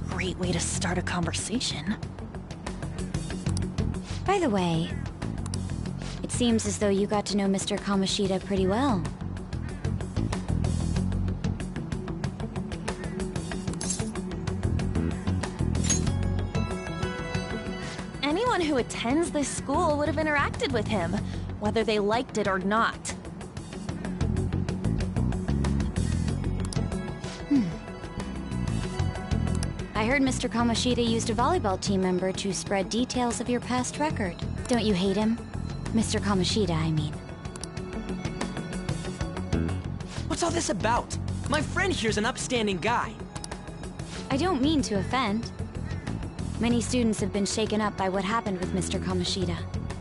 Great way to start a conversation.
By the way, it seems as though you got to know Mr. Kamoshida pretty well.
Anyone who attends this school would have interacted with him, whether they liked it or not.
I heard Mr. Kamoshida used a volleyball team member to spread details of your past record. Don't you hate him? Mr. Kamoshida, I mean.
What's all this about? My friend here's an upstanding guy.
I don't mean to offend. Many students have been shaken up by what happened with Mr. Kamoshida.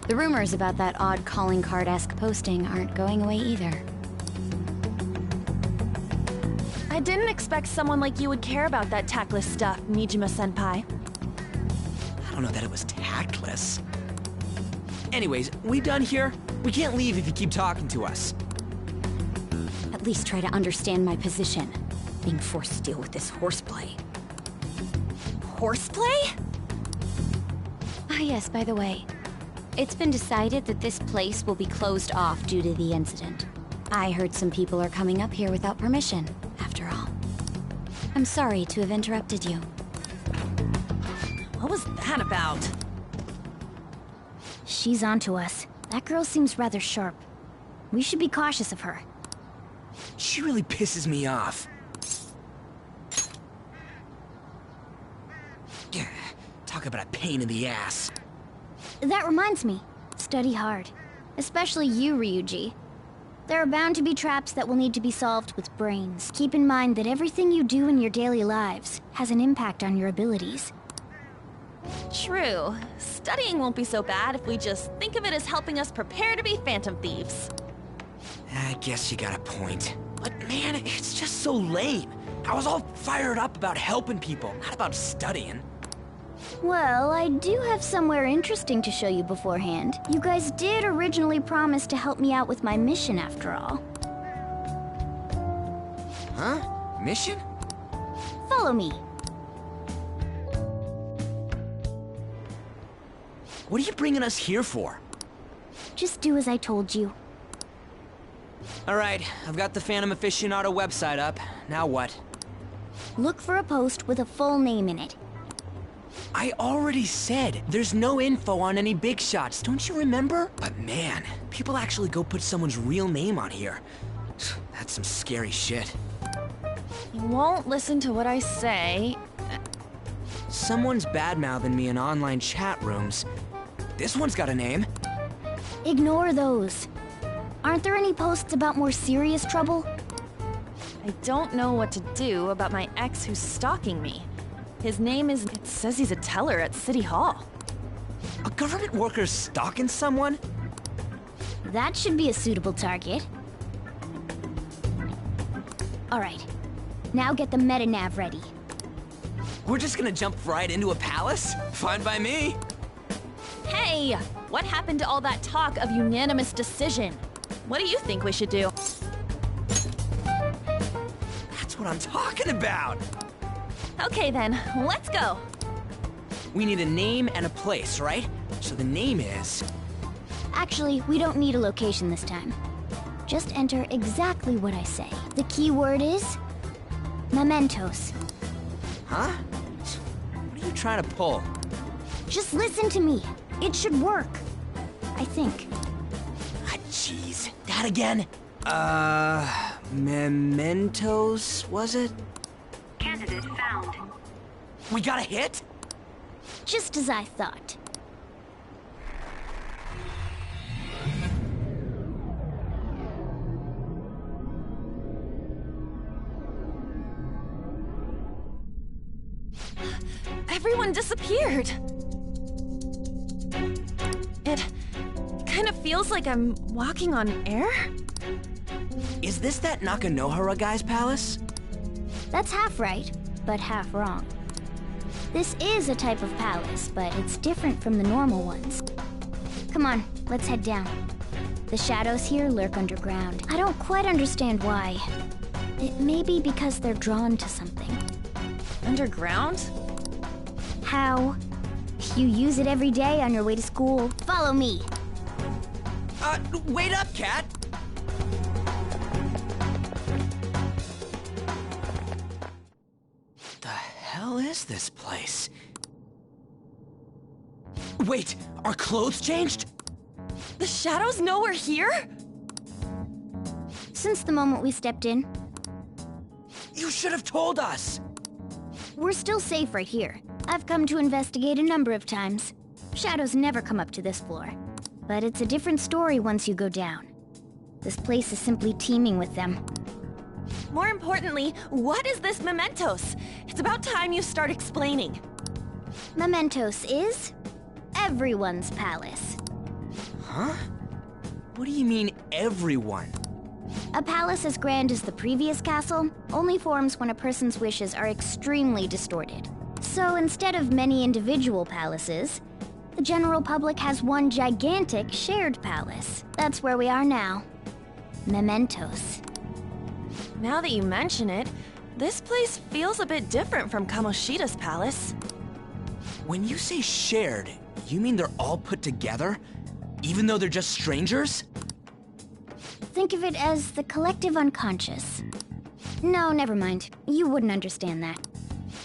The rumors about that odd calling card-esque posting aren't going away either.
I didn't expect someone like you would care about that tactless stuff, Nijima-senpai.
I don't know that it was tactless. Anyways, we done here? We can't leave if you keep talking to us.
At least try to understand my position. Being forced to deal with this horseplay.
Horseplay?
Ah yes, by the way,
It's been decided that this place will be closed off due to the incident. I heard some people are coming up here without permission, after all. I'm sorry to have interrupted you.
What was that about?
She's onto us. That girl seems rather sharp. We should be cautious of her.
She really pisses me off. Talk about a pain in the ass.
That reminds me. Study hard. Especially you, Ryuji. There are bound to be traps that will need to be solved with brains. Keep in mind that everything you do in your daily lives has an impact on your abilities.
True. Studying won't be so bad if we just think of it as helping us prepare to be Phantom Thieves.
I guess you got a point. But man, it's just so lame. I was all fired up about helping people, not about studying.
Well, I do have somewhere interesting to show you beforehand. You guys did originally promise to help me out with my mission after all.
Huh? Mission?
Follow me.
What are you bringing us here for?
Just do as I told you.
Alright, I've got the Phantom Aficionado website up. Now what?
Look for a post with a full name in it.
I already said there's no info on any big shots, don't you remember? But man, people actually go put someone's real name on here. That's some scary shit.
You won't listen to what I say.
Someone's bad-mouthing me in online chat rooms. This one's got a name.
Ignore those. Aren't there any posts about more serious trouble?
I don't know what to do about my ex who's stalking me. His name is... It says he's a teller at City Hall.
A government worker's stalking someone?
That should be a suitable target. Alright. Now get the metanav ready.
We're just gonna jump right into a palace? Fine by me.
Hey! What happened to all that talk of unanimous decision? What do you think we should do?
That's what I'm talking about!
Okay then, let's go.
We need a name and a place, right? So the name is...
Actually, we don't need a location this time. Just enter exactly what I say. The key word is... mementos.
Huh? What are you trying to pull?
Just listen to me. It should work. I think.
Ah, jeez. That again? Mementos, was it?
Candidate found.
We got a hit?
Just as I thought.
Everyone disappeared. It kind of feels like I'm walking on air.
Is this that Nakanohara guy's palace?
That's half right, but half wrong. This is a type of palace, but it's different from the normal ones. Come on, let's head down. The shadows here lurk underground. I don't quite understand why. It may be because they're drawn to something.
Underground?
How? You use it every day on your way to school. Follow me.
Wait up, Cat! The hell is this place? Wait, our clothes changed?
The shadows know we're here?
Since the moment we stepped in.
You should have told us!
We're still safe right here. I've come to investigate a number of times. Shadows never come up to this floor. But it's a different story once you go down. This place is simply teeming with them.
More importantly, what is this mementos? It's about time you start explaining.
Mementos is... everyone's palace.
Huh? What do you mean, everyone?
A palace as grand as the previous castle only forms when a person's wishes are extremely distorted. So instead of many individual palaces, the general public has one gigantic shared palace. That's where we are now. Mementos.
Now that you mention it, this place feels a bit different from Kamoshida's palace.
When you say shared, you mean they're all put together? Even though they're just strangers?
Think of it as the collective unconscious. No, never mind. You wouldn't understand that.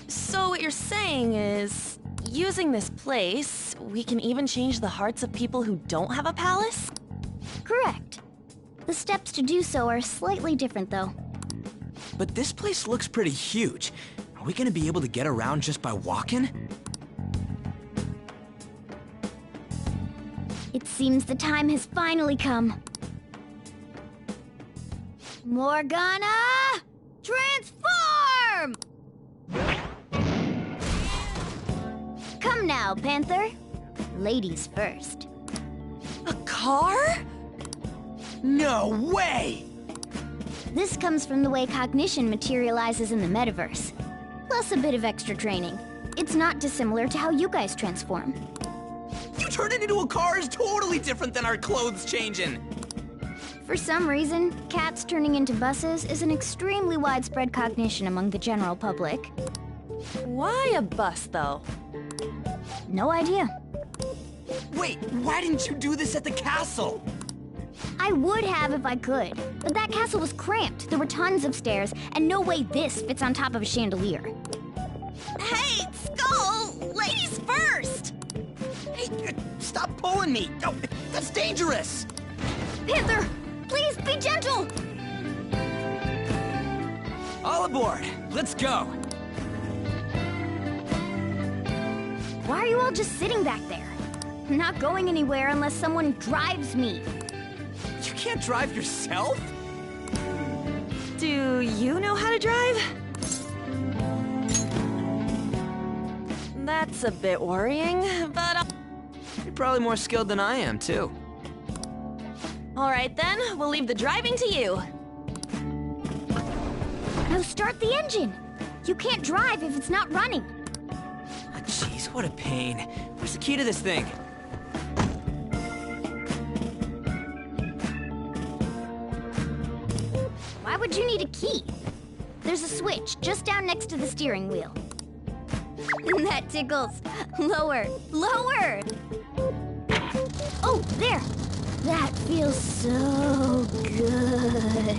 So what you're saying is, using this place, we can even change the hearts of people who don't have a palace?
Correct. The steps to do so are slightly different, though.
But this place looks pretty huge. Are we gonna be able to get around just by walking?
It seems the time has finally come. Morgana! Transform! Come now, Panther. Ladies first.
A car?
No way!
This comes from the way cognition materializes in the metaverse. Plus a bit of extra training. It's not dissimilar to how you guys transform.
You turning into a car is totally different than our clothes changing.
For some reason, cats turning into buses is an extremely widespread cognition among the general public.
Why a bus, though?
No idea.
Wait, why didn't you do this at the castle?
I would have if I could, but that castle was cramped. There were tons of stairs, and no way this fits on top of a chandelier.
Hey, Skull! Ladies first!
Hey, stop pulling me! Oh, that's dangerous!
Panther, please be gentle!
All aboard! Let's go!
Why are you all just sitting back there? I'm not going anywhere unless someone drives me.
You can't drive yourself?
Do you know how to drive? That's a bit worrying, but...
You're probably more skilled than I am, too.
All right then, we'll leave the driving to you.
Now start the engine. You can't drive if it's not running.
Jeez, what a pain. Where's the key to this thing?
Why would you need a key? There's a switch just down next to the steering wheel. That tickles. Lower, lower! Oh, there! That feels so good.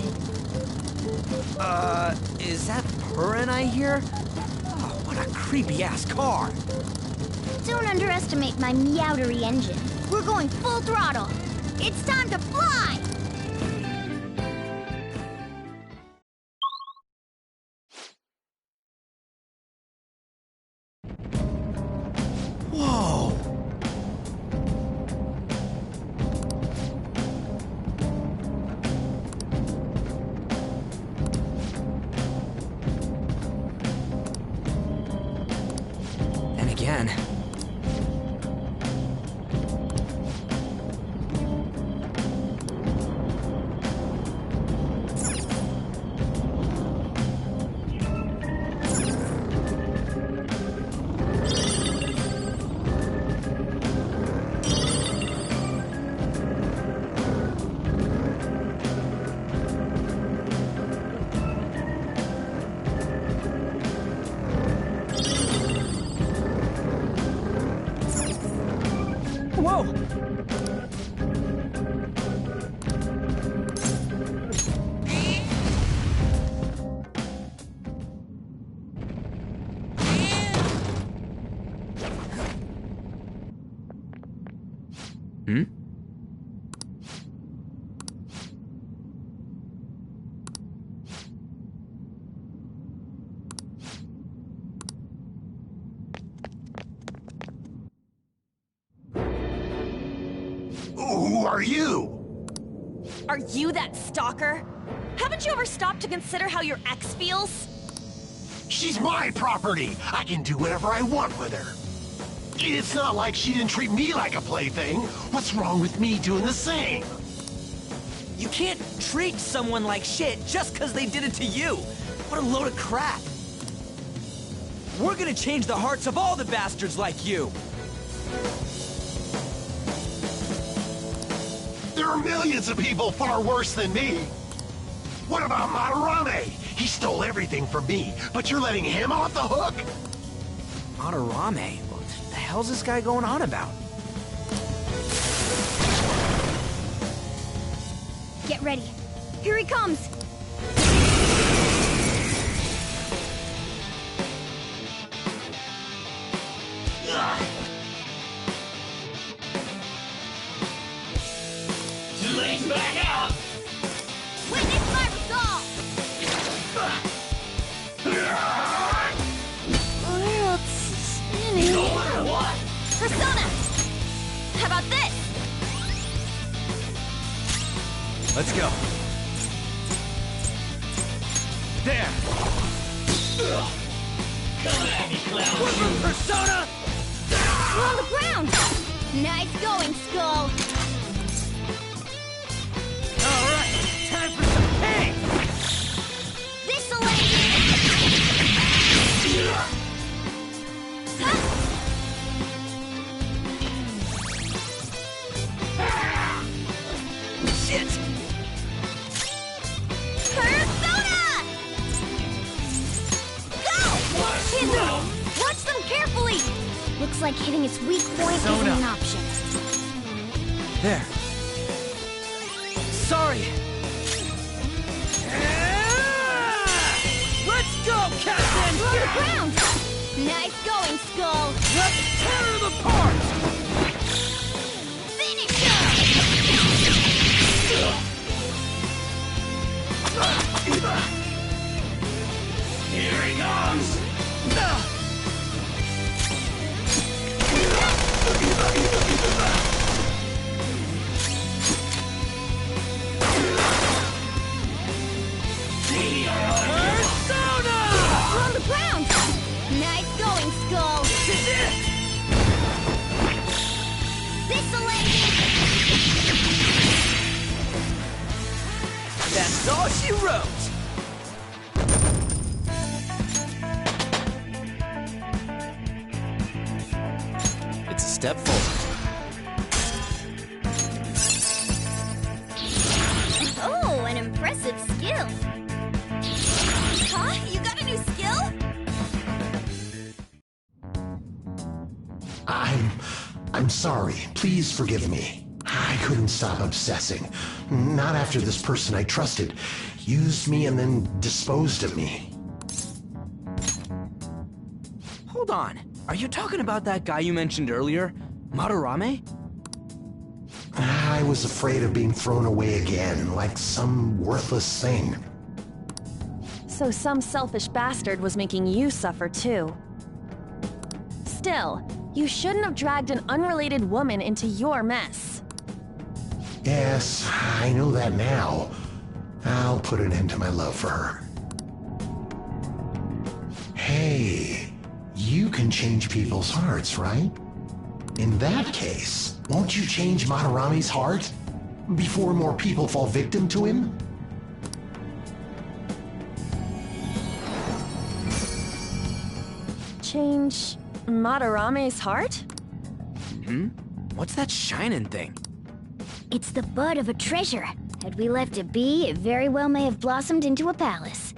Is that purring I hear? Oh, what a creepy-ass car.
Don't underestimate my meowdery engine. We're going full throttle. It's time to fly!
Whoa! And again. Whoa! Hmm?
Who are you?
Are you that stalker? Haven't you ever stopped to consider how your ex feels?
She's my property. I can do whatever I want with her. It's not like she didn't treat me like a plaything. What's wrong with me doing the same?
You can't treat someone like shit just because they did it to you. What a load of crap. We're gonna change the hearts of all the bastards like you.
There are millions of people far worse than me. What about Madarame? He stole everything from me, but you're letting him off the hook?
Madarame? What the hell's this guy going on about?
Get ready. Here he comes!
Too late to back out!
Witness my resolve! World spinning.
No matter what!
Persona! How about this?
Let's go. There!
Come at me, clown!
Woodroom Persona!
We're on the ground! Nice going, Skull!
Alright, time for some pain!
This'll end
Shit!
Persona! Go! Hit them! Watch them carefully!
Looks like hitting its weak point isn't
Persona.
an option.
There. Sorry. Let's go, Captain!
We're on the ground! Nice going, Skull!
Let's tear them apart!
Finish him!
Here he comes!
Persona!
We're on the ground! Nice going, Skull! This'll end
That's all she wrote!
It's a step forward.
Oh, an impressive skill. Huh? You got a new skill?
I'm sorry. Please forgive me. I couldn't stop obsessing. Not after this person I trusted used me and then disposed of me.
Hold on. Are you talking about that guy you mentioned earlier? Madarame?
I was afraid of being thrown away again, like some worthless thing.
So some selfish bastard was making you suffer too. Still, you shouldn't have dragged an unrelated woman into your mess.
Yes, I know that now. I'll put an end to my love for her. Hey, you can change people's hearts, right? In that case, won't you change Madarame's heart? Before more people fall victim to him?
Change Madarame's heart?
Hmm? What's that shining thing?
It's the bud of a treasure. Had we left it be, it very well may have blossomed into a palace.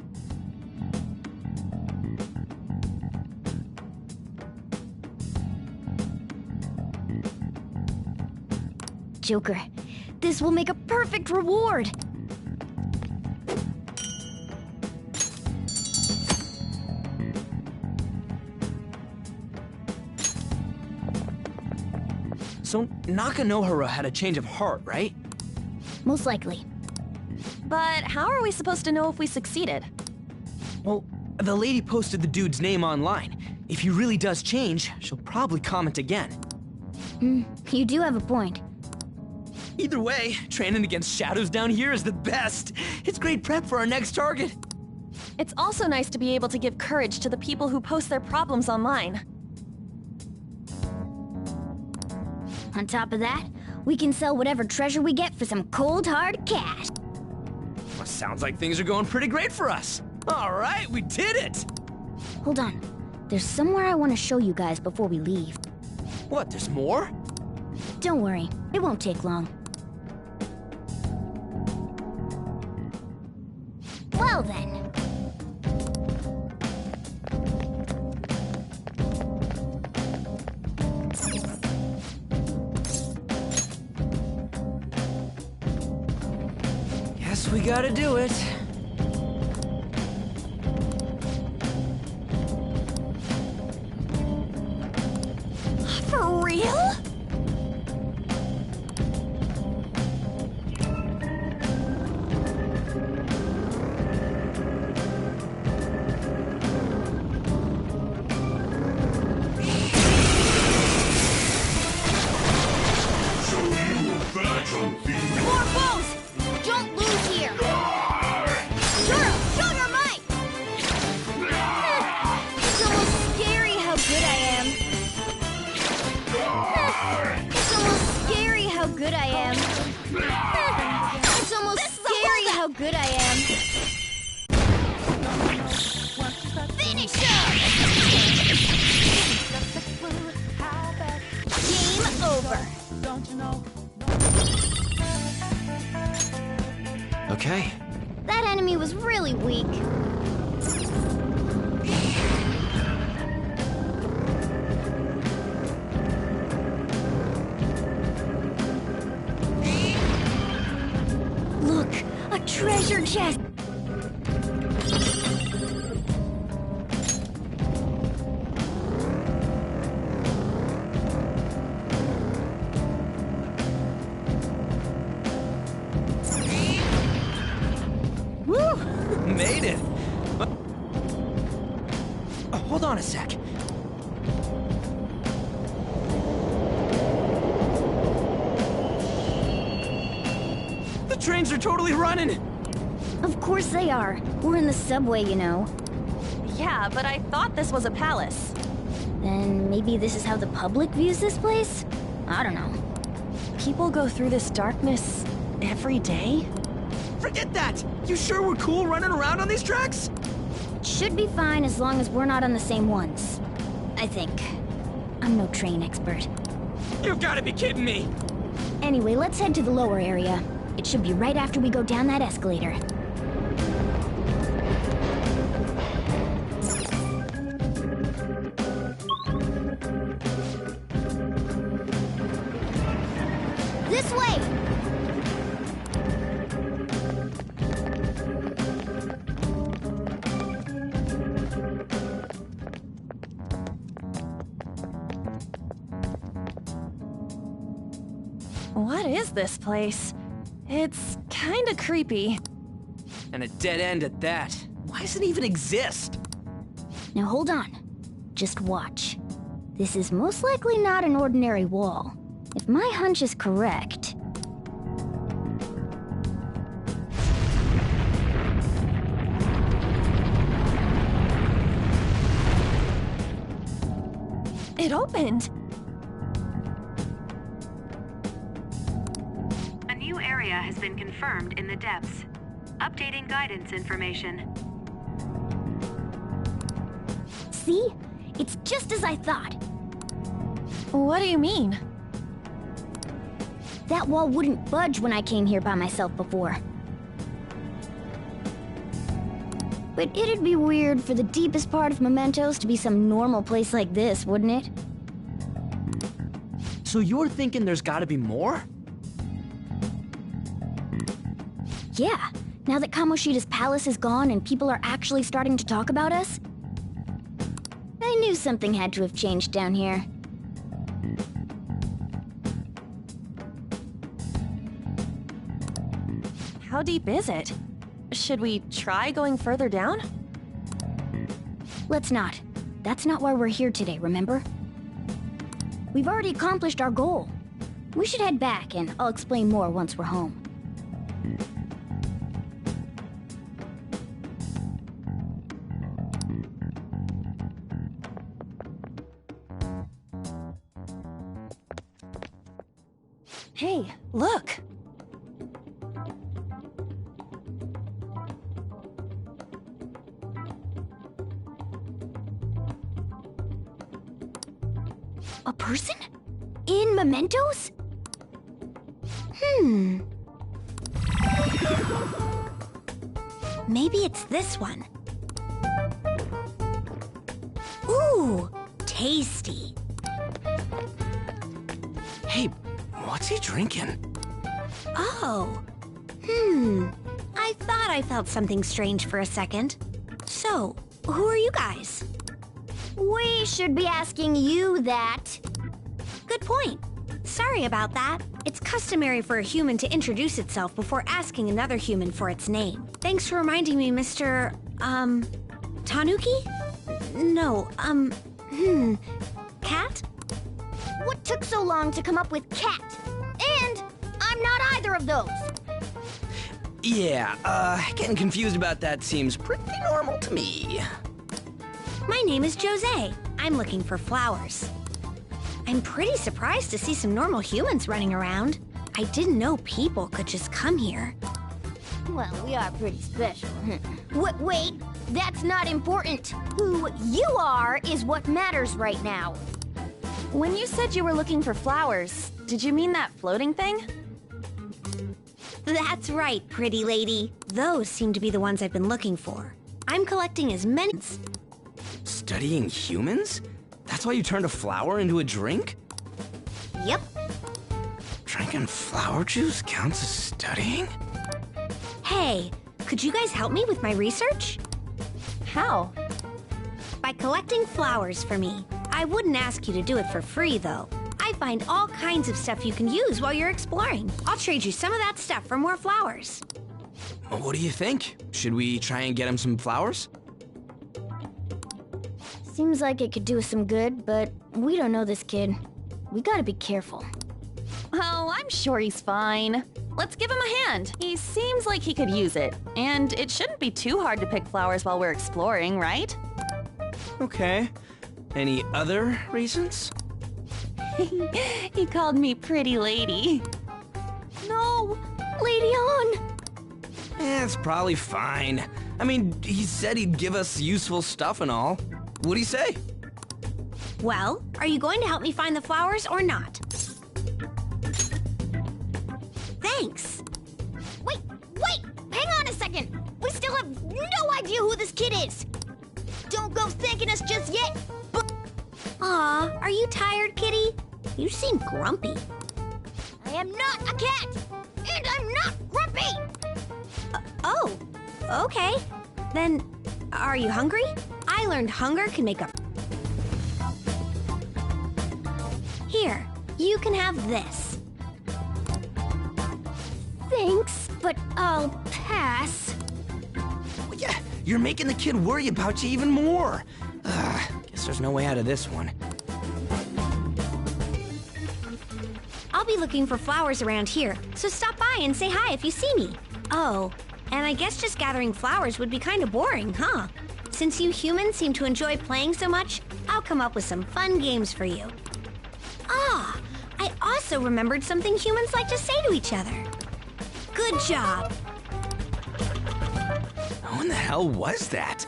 Joker, this will make a perfect reward!
So Nakanohara had a change of heart, right?
Most likely.
But how are we supposed to know if we succeeded?
Well, the lady posted the dude's name online. If he really does change, she'll probably comment again.
You do have a point.
Either way, training against shadows down here is the best. It's great prep for our next target.
It's also nice to be able to give courage to the people who post their problems online.
On top of that, we can sell whatever treasure we get for some cold hard cash.
Well, sounds like things are going pretty great for us. All right, we did it!
Hold on. There's somewhere I want to show you guys before we leave.
What, there's more?
Don't worry, it won't take long. Well then.
Guess we gotta do it.
For real?
More foes! Don't lose here! Shuro, show your might! It's almost scary how good I am. It's almost scary how good I am. It's almost scary how good I am. Finish him! Game over.
Okay.
That enemy was really weak.
Look, a treasure chest!
Woo! Made it! Hold on a sec. The trains are totally running!
Of course they are. We're in the subway, you know.
Yeah, but I thought this was a palace.
Then maybe this is how the public views this place? I don't know.
People go through this darkness every day?
Forget that! You sure we're cool running around on these tracks?
Should be fine as long as we're not on the same ones. I think. I'm no train expert.
You gotta be kidding me!
Anyway, let's head to the lower area. It should be right after we go down that escalator.
This way!
What is this place? It's kinda creepy.
And a dead end at that. Why does it even exist?
Now hold on. Just watch. This is most likely not an ordinary wall. If my hunch is correct...
It opened!
A new area has been confirmed in the depths. Updating guidance information.
See? It's just as I thought.
What do you mean?
That wall wouldn't budge when I came here by myself before. But it'd be weird for the deepest part of Mementos to be some normal place like this, wouldn't it?
So you're thinking there's gotta be more?
Yeah. Now that Kamoshida's palace is gone and people are actually starting to talk about us, I knew something had to have changed down here.
How deep is it? Should we try going further down?
Let's not. That's not why we're here today, remember? We've already accomplished our goal. We should head back, and I'll explain more once we're home.
Hey, look!
A person? In Mementos?
Maybe it's this one. Ooh, tasty.
Hey, what's he drinking?
Oh.
I thought I felt something strange for a second. So, who are you guys?
We should be asking you that.
Good point. Sorry about that. It's customary for a human to introduce itself before asking another human for its name. Thanks for reminding me, Mr. Tanuki? No, Cat?
What took so long to come up with cat? And I'm not either of those.
Yeah, getting confused about that seems pretty normal to me.
My name is Jose. I'm looking for flowers. I'm pretty surprised to see some normal humans running around. I didn't know people could just come here.
Well, we are pretty special. Wait, that's not important. Who you are is what matters right now.
When you said you were looking for flowers, did you mean that floating thing?
That's right, pretty lady. Those seem to be the ones I've been looking for. I'm collecting as many...
Studying humans? That's why you turned a flower into a drink?
Yep.
Drinking flower juice counts as studying?
Hey, could you guys help me with my research?
How?
By collecting flowers for me. I wouldn't ask you to do it for free, though. I find all kinds of stuff you can use while you're exploring. I'll trade you some of that stuff for more flowers.
Well, what do you think? Should we try and get him some flowers?
Seems like it could do us some good, but we don't know this kid. We gotta be careful.
Oh, I'm sure he's fine. Let's give him a hand. He seems like he could use it. And it shouldn't be too hard to pick flowers while we're exploring, right?
Okay. Any other reasons?
He called me pretty lady.
No! Lady On!
It's probably fine. I mean, he said he'd give us useful stuff and all. What'd he say?
Well, are you going to help me find the flowers or not? Thanks.
Wait! Hang on a second! We still have no idea who this kid is! Don't go thanking us just yet!
Aw, are you tired, kitty? You seem grumpy.
I am not a cat! And I'm not grumpy!
Oh, okay. Then, are you hungry? I learned hunger can make up. Here, you can have this.
Thanks, but I'll pass.
Well, yeah, you're making the kid worry about you even more. Guess there's no way out of this one.
I'll be looking for flowers around here, so stop by and say hi if you see me. Oh, and I guess just gathering flowers would be kind of boring, huh? Since you humans seem to enjoy playing so much, I'll come up with some fun games for you. Ah, I also remembered something humans like to say to each other. Good job.
Who in the hell was that?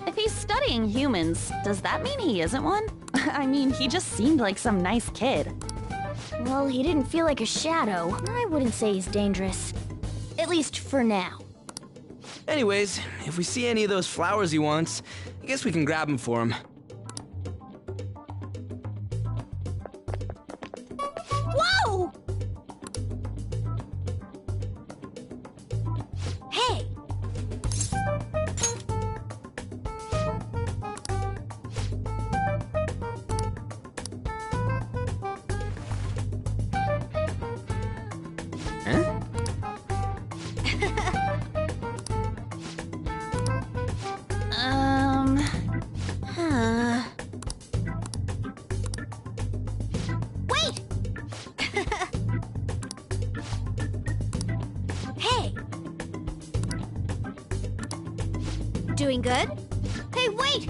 If he's studying humans, does that mean he isn't one? I mean, he just seemed like some nice kid.
Well, he didn't feel like a shadow. I wouldn't say he's dangerous. At least for now.
Anyways, if we see any of those flowers he wants, I guess we can grab them for him.
Whoa! Hey!
Wait! Hey! Doing good? Hey, wait!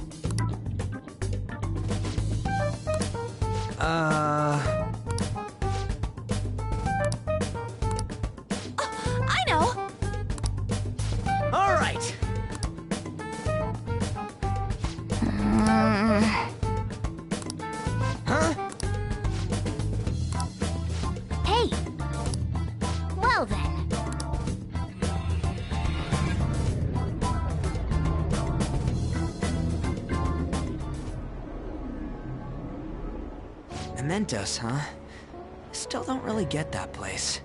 I know!
All right. Huh?
Hey! Well then.
Mementos, huh? Still don't really get that place.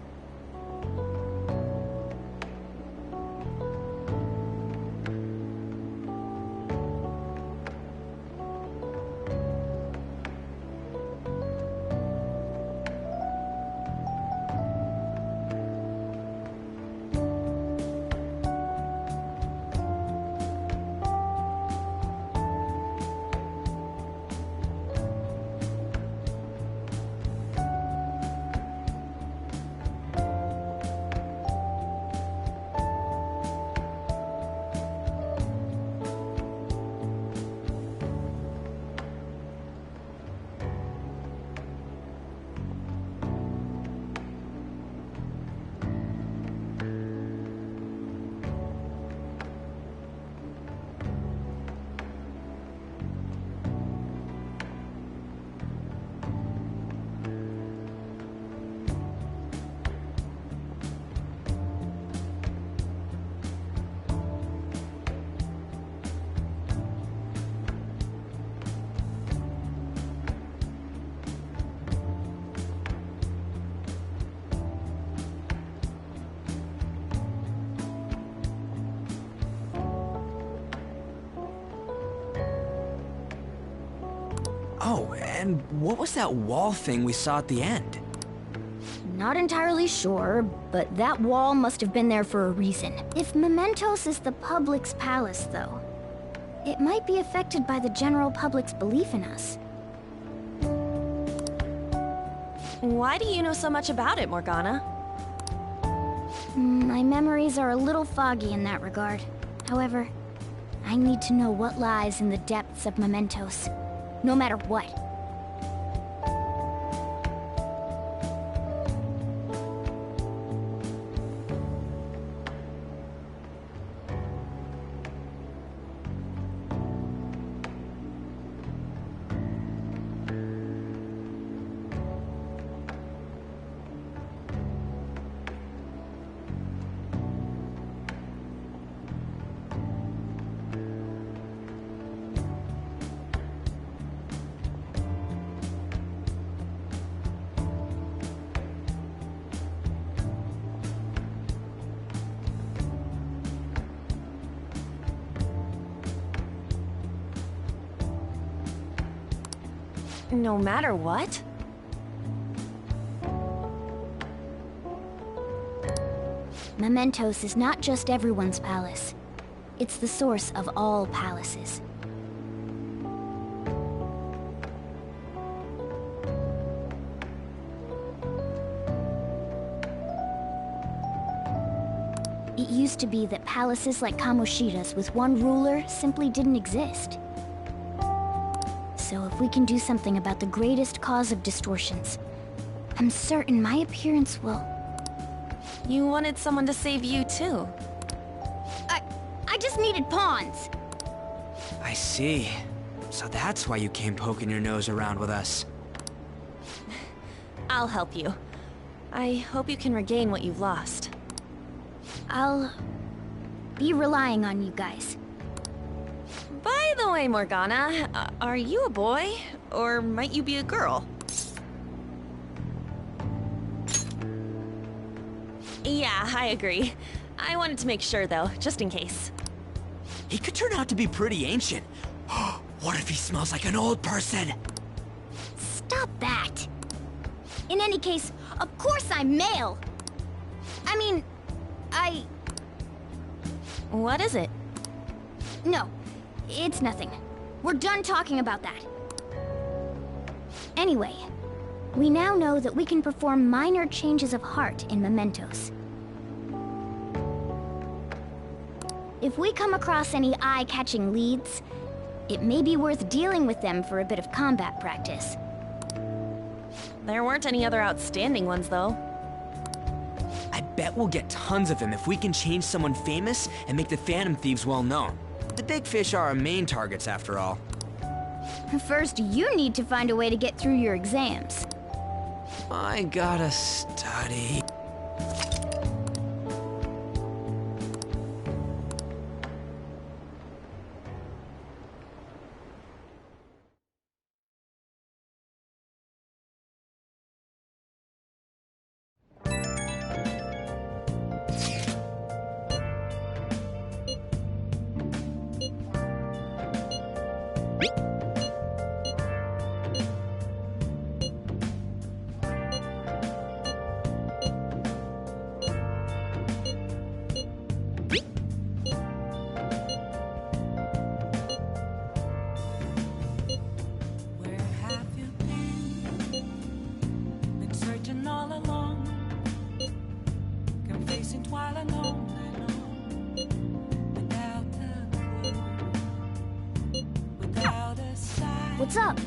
Oh, and what was that wall thing we saw at the end?
Not entirely sure, but that wall must have been there for a reason. If Mementos is the public's palace, though, it might be affected by the general public's belief in us.
Why do you know so much about it, Morgana?
My memories are a little foggy in that regard. However, I need to know what lies in the depths of Mementos, no matter what.
No matter what?
Mementos is not just everyone's palace. It's the source of all palaces. It used to be that palaces like Kamoshida's with one ruler simply didn't exist. So if we can do something about the greatest cause of distortions, I'm certain my appearance will...
You wanted someone to save you, too.
I just needed pawns.
I see. So that's why you came poking your nose around with us.
I'll help you. I hope you can regain what you've lost.
I'll be relying on you guys.
By the way, Morgana, are you a boy? Or might you be a girl? Yeah, I agree. I wanted to make sure, though, just in case.
He could turn out to be pretty ancient. What if he smells like an old person?
Stop that! In any case, of course I'm male! I mean,
What is it?
No, it's nothing. We're done talking about that. Anyway, we now know that we can perform minor changes of heart in Mementos. If we come across any eye-catching leads, it may be worth dealing with them for a bit of combat practice.
There weren't any other outstanding ones, though.
I bet we'll get tons of them if we can change someone famous and make the Phantom Thieves well known. The big fish are our main targets, after all.
First, you need to find a way to get through your exams.
I gotta study.
What's up?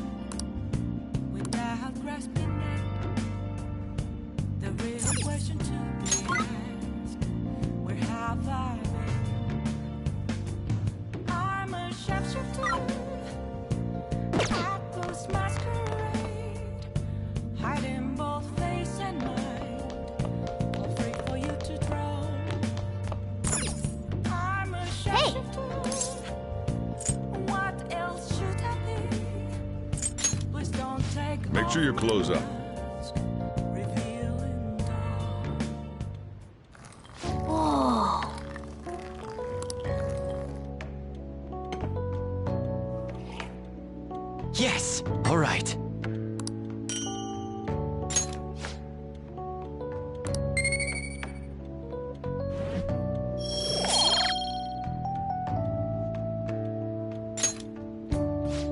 Without grasping it, the real question to be asked, where have I been? I'm a sharpshooter at this masquerade, hiding both face and mind, all free for you to draw. I'm a sharpshooter. What else should I be? Please don't take
Make sure your clothes up.
Whoa.
Yes! Alright.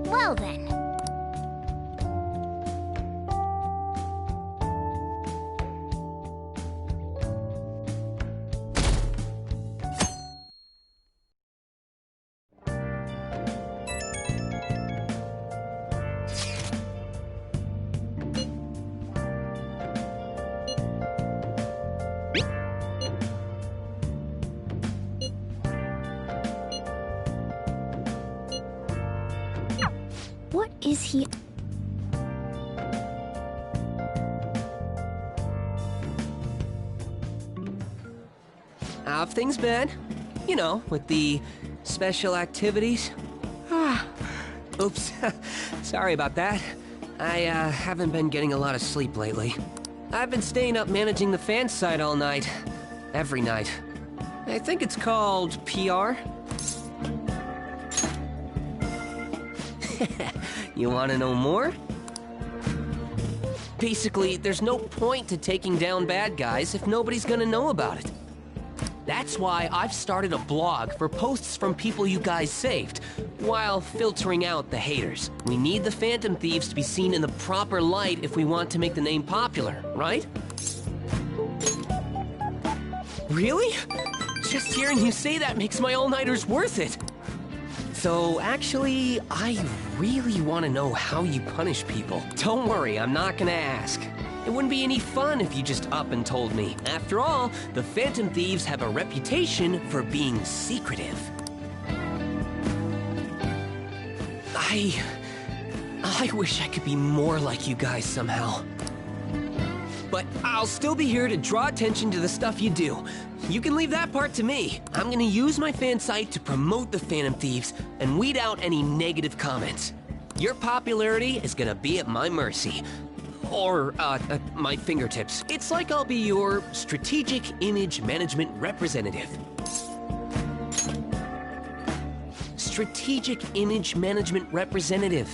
Well then. What is he?
How have things been? You know, with the special activities? Oops. Sorry about that. I haven't been getting a lot of sleep lately. I've been staying up managing the fan site all night. Every night. I think it's called PR. You want to know more? Basically, there's no point to taking down bad guys if nobody's gonna know about it. That's why I've started a blog for posts from people you guys saved, while filtering out the haters. We need the Phantom Thieves to be seen in the proper light if we want to make the name popular, right? Really? Just hearing you say that makes my all-nighters worth it. So, actually, I really want to know how you punish people. Don't worry, I'm not gonna ask. It wouldn't be any fun if you just up and told me. After all, the Phantom Thieves have a reputation for being secretive. I wish I could be more like you guys somehow. But I'll still be here to draw attention to the stuff you do. You can leave that part to me. I'm gonna use my fan site to promote the Phantom Thieves and weed out any negative comments. Your popularity is gonna be at my mercy. Or, at my fingertips. It's like I'll be your strategic image management representative. Strategic image management representative.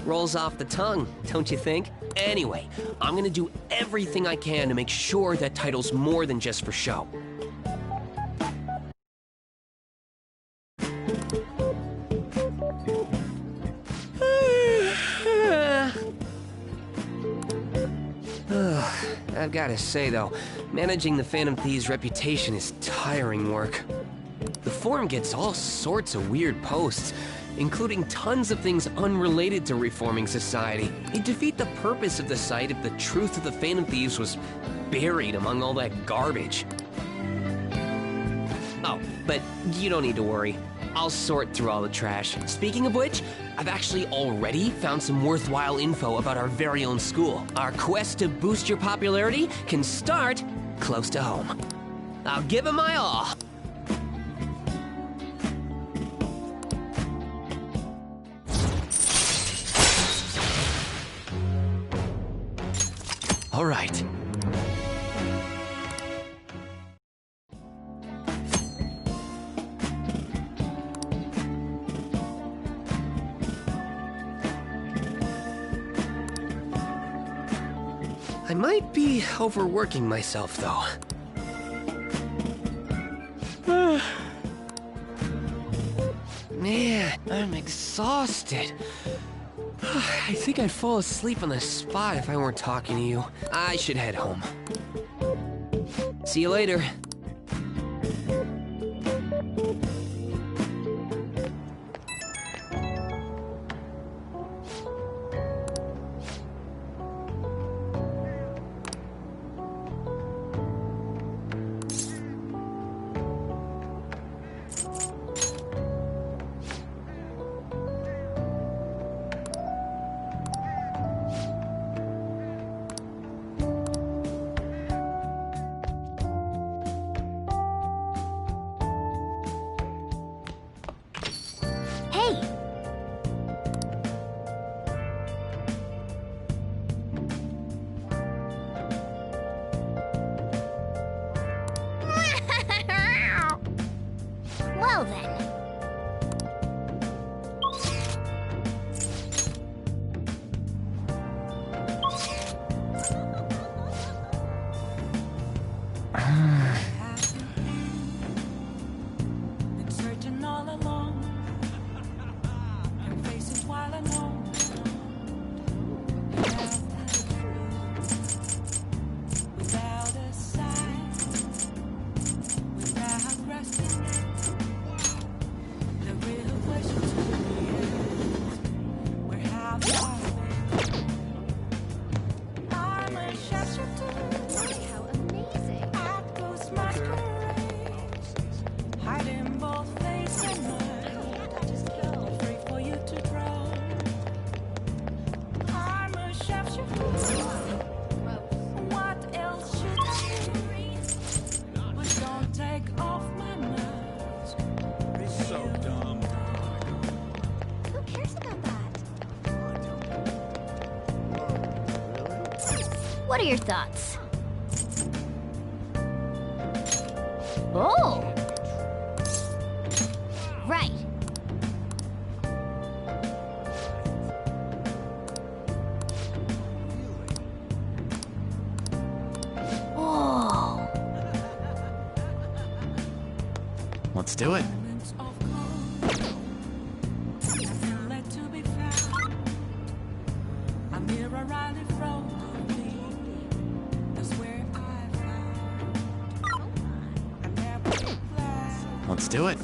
Rolls off the tongue, don't you think? Anyway, I'm gonna do everything I can to make sure that title's more than just for show. I've gotta say though, managing the Phantom Thieves' reputation is tiring work. The forum gets all sorts of weird posts, including tons of things unrelated to reforming society. It'd defeat the purpose of the site if the truth of the Phantom Thieves was buried among all that garbage. Oh, but you don't need to worry. I'll sort through all the trash. Speaking of which, I've actually already found some worthwhile info about our very own school. Our quest to boost your popularity can start close to home. I'll give it my all.
All right.
I might be overworking myself, though. Man, I'm exhausted. I think I'd fall asleep on the spot if I weren't talking to you. I should head home. See you later.
Well then.
both face and mind. Afraid for you to drown. I'm a sharpshooter. What else should I do? But don't take off my mask.
So dumb.
Who cares about that?
What are your thoughts? Oh! Right. Oh!
Let's do it.
Let to be found. I'm here around in front of me. That's where I found. I never planned.
Let's do it.